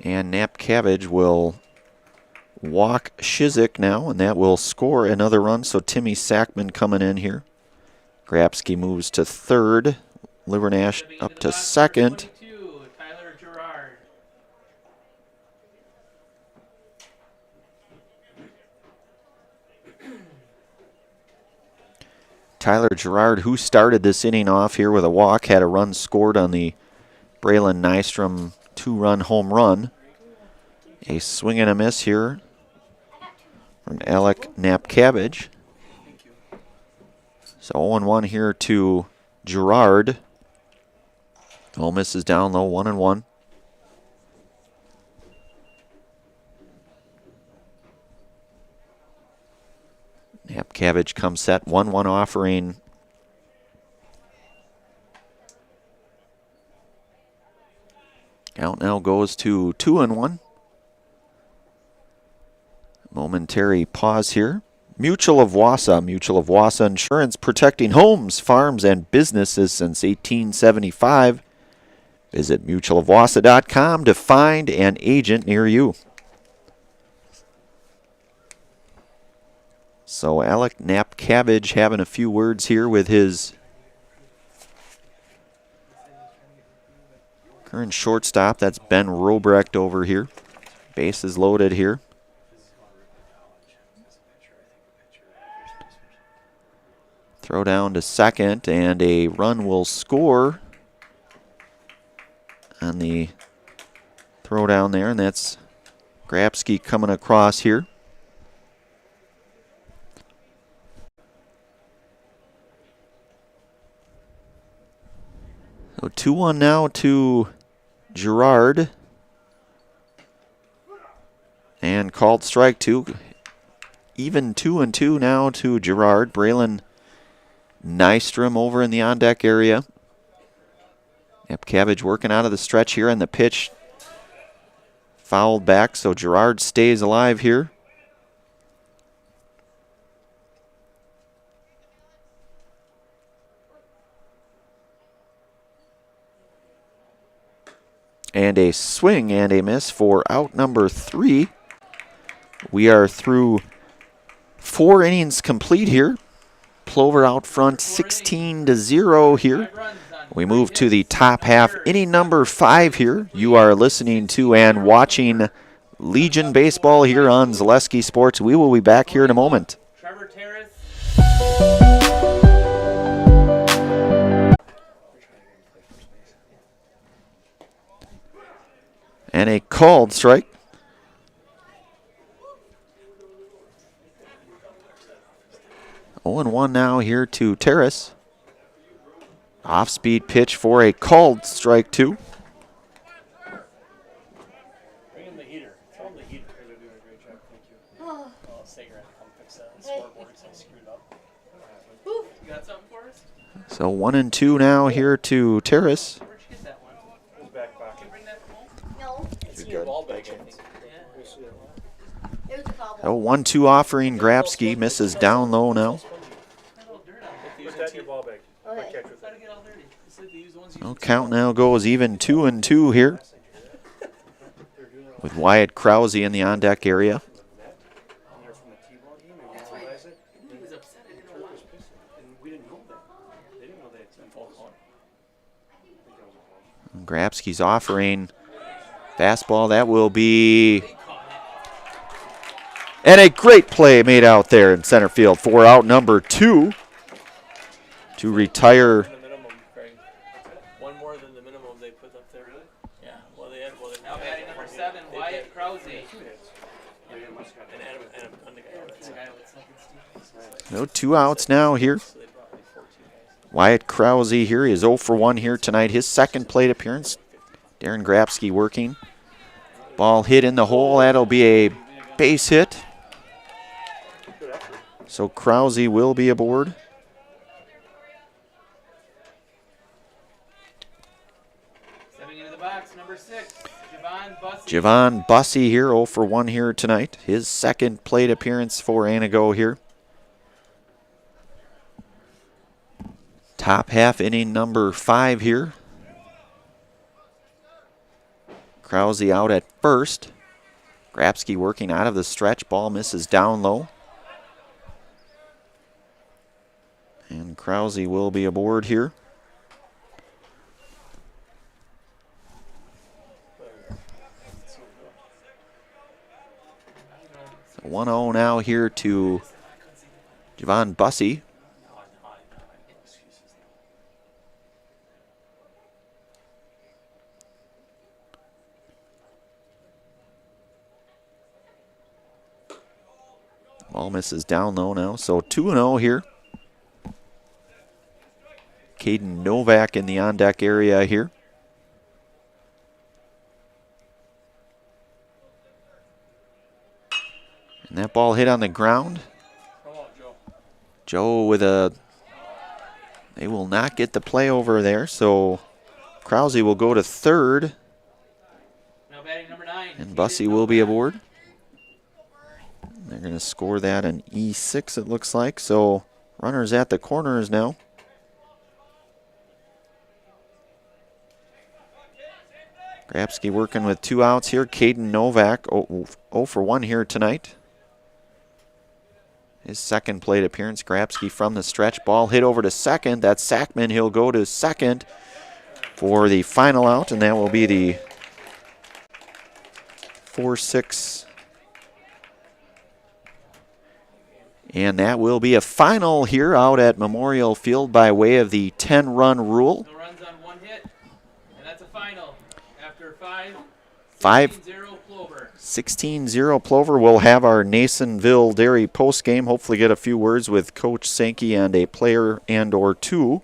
And Nap Cabbage will walk Shizik now, and that will score another run. So Timmy Sackman coming in here. Grabsky moves to third. Livernash up to second. Tyler Gerard. Tyler Gerard, who started this inning off here with a walk, had a run scored on the Braylon Nystrom 2-run home run. A swing and a miss here from Alec Nap Cabbage. So 0-1 here to Gerard. Ole Miss is down low, 1-1. Nap Cabbage comes set, 1-1 offering. Count now goes to 2-1. Momentary pause here. Mutual of Wausau Insurance, protecting homes, farms, and businesses since 1875. Visit mutualofwausau.com to find an agent near you. So Alec Nap Cabbage having a few words here with his current shortstop. That's Ben Robrecht over here. Bases loaded here. Throw down to second, and a run will score on the throw down there, and that's Grabsky coming across here. So 2-1 now to Gerard. And called strike two. Even 2-2 now to Gerard. Braylon Nystrom over in the on-deck area. Nap Cabbage working out of the stretch here, and the pitch fouled back, so Gerard stays alive here. And a swing and a miss for out number 3. We are through 4 innings complete here. Plover out front 16-0 here. We move to the top half, inning number 5 here. You are listening to and watching Legion Baseball here on Zaleski Sports. We will be back here in a moment. And a called strike. 0-1 now here to Terrace. Off-speed pitch for a called strike 2. Bring in the heater. Throw in the heater. They're doing a great job. Thank you. Oh, Sager had to come fix that. The scoreboard I screwed up. You got something for us? So 1-2 now here to Terrace. Where'd you get that one? His back pocket. Can you bring that from home? No. It's in your ball bag, I think. It was a foul So 1-2 offering. Grabski misses down low now. Put that in your ball bag. Okay. Catch with it. Well, count now goes even 2-2 here. With Wyatt Krause in the on-deck area. Grabski's offering fastball. That will be... And a great play made out there in center field for out number 2 to retire. One more than the minimum they put up there. Yeah. Well, they had. Now batting number 7, Wyatt Krause. No 2 outs now here. Wyatt Krause here is 0 for 1 here tonight. His second plate appearance. Darren Grabski working. Ball hit in the hole. That'll be a base hit. So Krause will be aboard. Stepping into the box, number 6, Javon Bussey. Javon Bussey here, 0 for 1 here tonight. His second plate appearance for Antigo here. Top half inning number 5 here. Krause out at first. Grabski working out of the stretch. Ball misses down low. And Krause will be aboard here. So 1-0 now here to Javon Bussey. Ball misses down low now, so 2-0 here. Caden Novak in the on-deck area here. And that ball hit on the ground. Joe with a... They will not get the play over there, so Krause will go to third. Now batting number 9. And Bussey will be aboard. They're going to score that an E6, it looks like. So runners at the corners now. Grabski working with 2 outs here. Caden Novak 0 for 1 here tonight. His second plate appearance. Grabski from the stretch. Ball hit over to second. That's Sackman. He'll go to second for the final out, and that will be the 4-6. And that will be a final here out at Memorial Field by way of the 10-run rule. No runs on 1 hit, and that's a final. After 5, 16-0 Plover. 16-0 Plover. We'll have our Nasonville Dairy postgame. Hopefully get a few words with Coach Sankey and a player and or 2.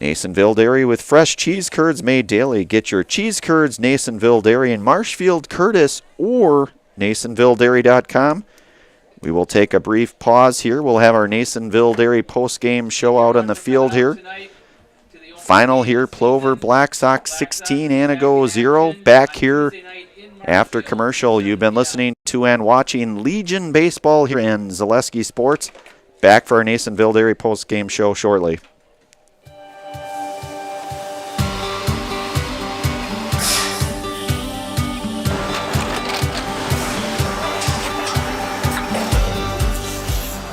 Nasonville Dairy with fresh cheese curds made daily. Get your cheese curds, Nasonville Dairy in Marshfield, Curtis, or NasonvilleDairy.com. We will take a brief pause here. We'll have our Nasonville Dairy post-game show out on the field here. Final here, Plover Black Sox 16, Antigo 0. Back here after commercial. You've been listening to and watching Legion Baseball here in Zaleski Sports. Back for our Nasonville Dairy post-game show shortly.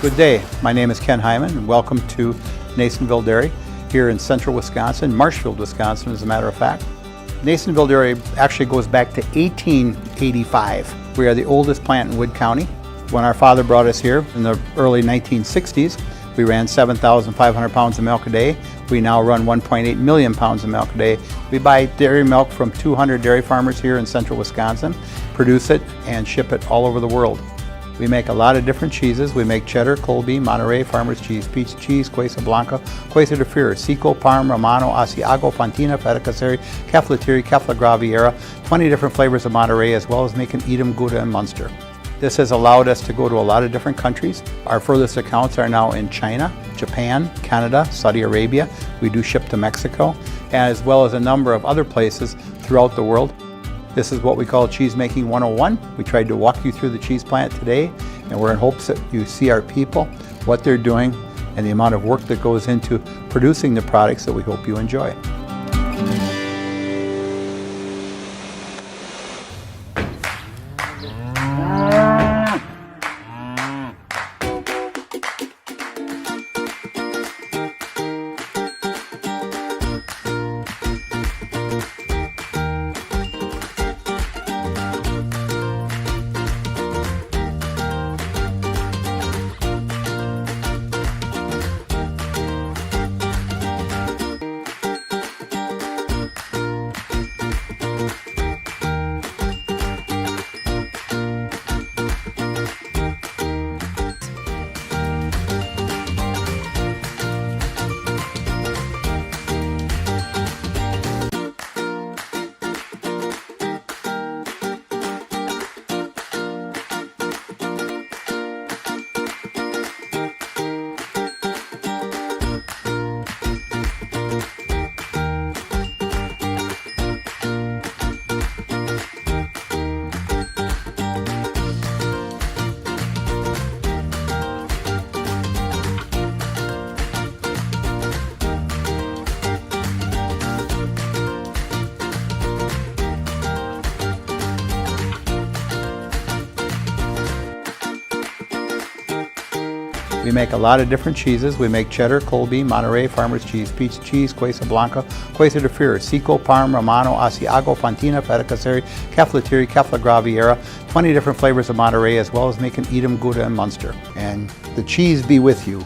Good day. My name is Ken Hyman, and welcome to Nasonville Dairy here in central Wisconsin, Marshfield, Wisconsin, as a matter of fact. Nasonville Dairy actually goes back to 1885. We are the oldest plant in Wood County. When our father brought us here in the early 1960s, we ran 7,500 pounds of milk a day. We now run 1.8 million pounds of milk a day. We buy dairy milk from 200 dairy farmers here in central Wisconsin, produce it, and ship it all over the world. We make a lot of different cheeses. We make cheddar, Colby, Monterey, Farmer's Cheese, Peach Cheese, Quesa Blanca, Quesa de Fure, Seco, Parm, Romano, Asiago, Fontina, Feta Caseri, Cafetieri, Cafla Graviera, 20 different flavors of Monterey, as well as making Edam, Gouda, and Munster. This has allowed us to go to a lot of different countries. Our furthest accounts are now in China, Japan, Canada, Saudi Arabia. We do ship to Mexico, as well as a number of other places throughout the world. This is what we call Cheese Making 101. We tried to walk you through the cheese plant today, and we're in hopes that you see our people, what they're doing, and the amount of work that goes into producing the products that we hope you enjoy. We make a lot of different cheeses. We make cheddar, Colby, Monterey, Farmer's Cheese, Peach Cheese, Quesa Blanca, Quesa de Fure, Seco, Parm, Romano, Asiago, Fontina, Feta Caseri, Cafetieri, Cafla Graviera, 20 different flavors of Monterey, as well as making Edam, Gouda, and Munster. And the cheese be with you.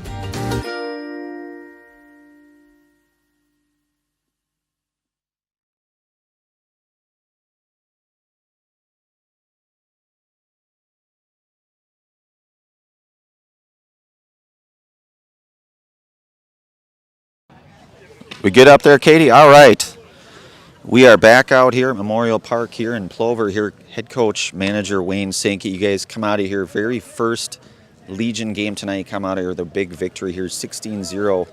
We get up there, Katie? All right. We are back out here at Memorial Park here in Plover. Here, head coach, manager Wayne Sankey. You guys come out of here, very first Legion game tonight. You come out of here with a big victory here, 16-0.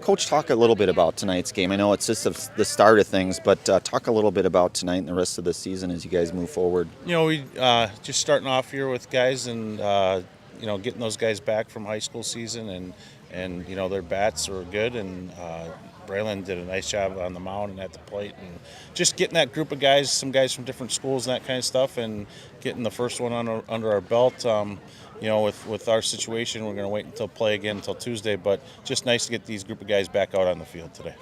Coach, talk a little bit about tonight's game. I know it's just the start of things, but talk a little bit about tonight and the rest of the season as you guys move forward. You know, we just starting off here with guys and, you know, getting those guys back from high school season and you know, their bats were good and Braylon did a nice job on the mound and at the plate, and just getting that group of guys, some guys from different schools and that kind of stuff, and getting the first one under our belt. You know, with our situation, we're going to wait until play again until Tuesday, but just nice to get these group of guys back out on the field today.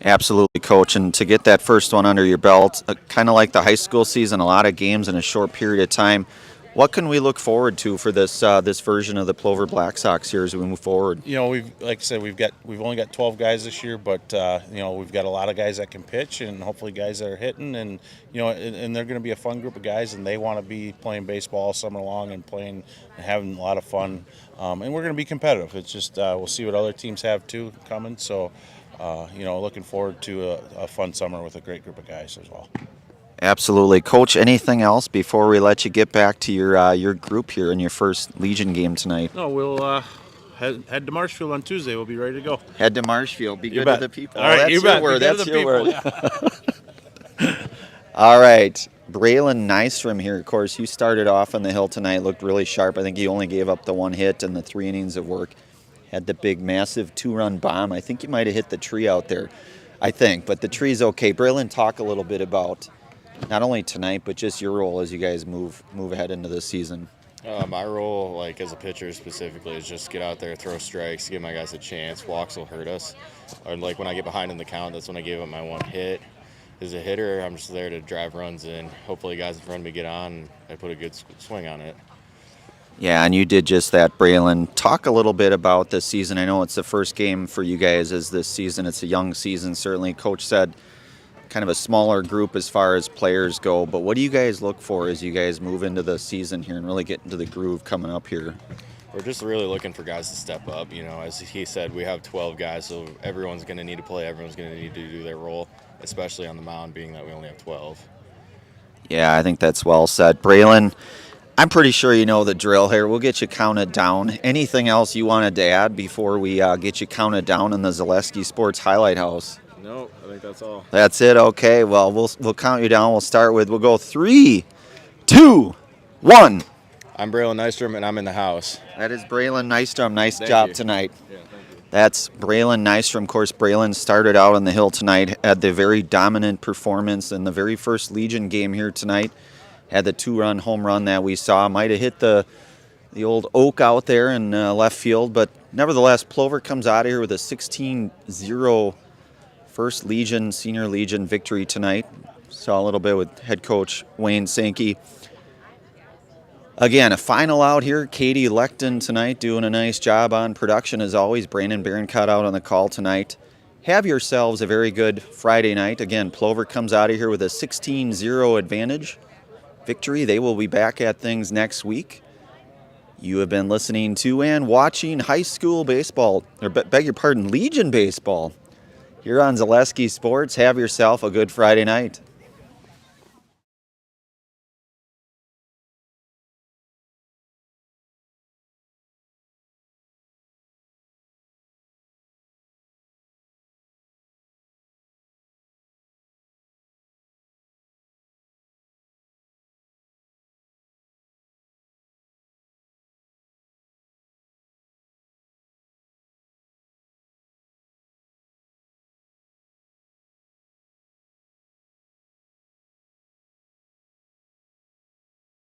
Absolutely, Coach, and to get that first one under your belt, kind of like the high school season, a lot of games in a short period of time. What can we look forward to for this this version of the Plover Black Sox here as we move forward? You know, like I said, we've only got 12 guys this year, but you know, we've got a lot of guys that can pitch, and hopefully guys that are hitting, and you know, and they're going to be a fun group of guys, and they want to be playing baseball all summer long and playing and having a lot of fun, and we're going to be competitive. It's just we'll see what other teams have too coming. So, you know, looking forward to a fun summer with a great group of guys as well. Absolutely. Coach, anything else before we let you get back to your group here in your first Legion game tonight? No, we'll head to Marshfield on Tuesday. We'll be ready to go. Head to Marshfield. Be good bet. to the people. All right, that's you your bet. word. Be good That's to the your people. word. All right. Braylon Nystrom here, of course. You started off on the hill tonight. Looked really sharp. I think you only gave up the one hit in the 3 innings of work. Had the big, massive 2-run bomb. I think you might have hit the tree out there, I think. But the tree's okay. Braylon, talk a little bit about not only tonight, but just your role as you guys move ahead into this season. My role, like as a pitcher specifically, is just get out there, throw strikes, give my guys a chance. Walks will hurt us. Or like when I get behind in the count, that's when I gave up my one hit. As a hitter, I'm just there to drive runs in. Hopefully guys in front of me get on, and I put a good swing on it. Yeah, and you did just that, Braylon. Talk a little bit about this season. I know it's the first game for you guys as this season. It's a young season, certainly. Coach said kind of a smaller group as far as players go, but what do you guys look for as you guys move into the season here and really get into the groove coming up here? We're just really looking for guys to step up. You know, as he said, we have 12 guys, so everyone's going to need to play. Everyone's going to need to do their role, especially on the mound, being that we only have 12. Yeah, I think that's well said. Braylon, I'm pretty sure you know the drill here. We'll get you counted down. Anything else you wanted to add before we get you counted down in the Zaleski Sports Highlight House? No, I think that's all. That's it. Okay. Well, we'll count you down. We'll go 3, 2, 1. I'm Braylon Nystrom, and I'm in the house. That is Braylon Nystrom. Nice Thank job you. tonight. Yeah, thank you. That's Braylon Nystrom. Of course, Braylon started out on the hill tonight, had the very dominant performance in the very first Legion game here tonight. Had the 2-run home run that we saw. Might have hit the old oak out there in left field, but nevertheless, Plover comes out of here with a 16-0 first Legion, Senior Legion victory tonight. Saw a little bit with head coach Wayne Sankey. Again, a final out here. Katie Lecton tonight doing a nice job on production as always. Brandon Barroncott out on the call tonight. Have yourselves a very good Friday night. Again, Plover comes out of here with a 16-0 advantage victory. They will be back at things next week. You have been listening to and watching high school baseball, or beg your pardon, Legion baseball. Here on Zaleski Sports, have yourself a good Friday night.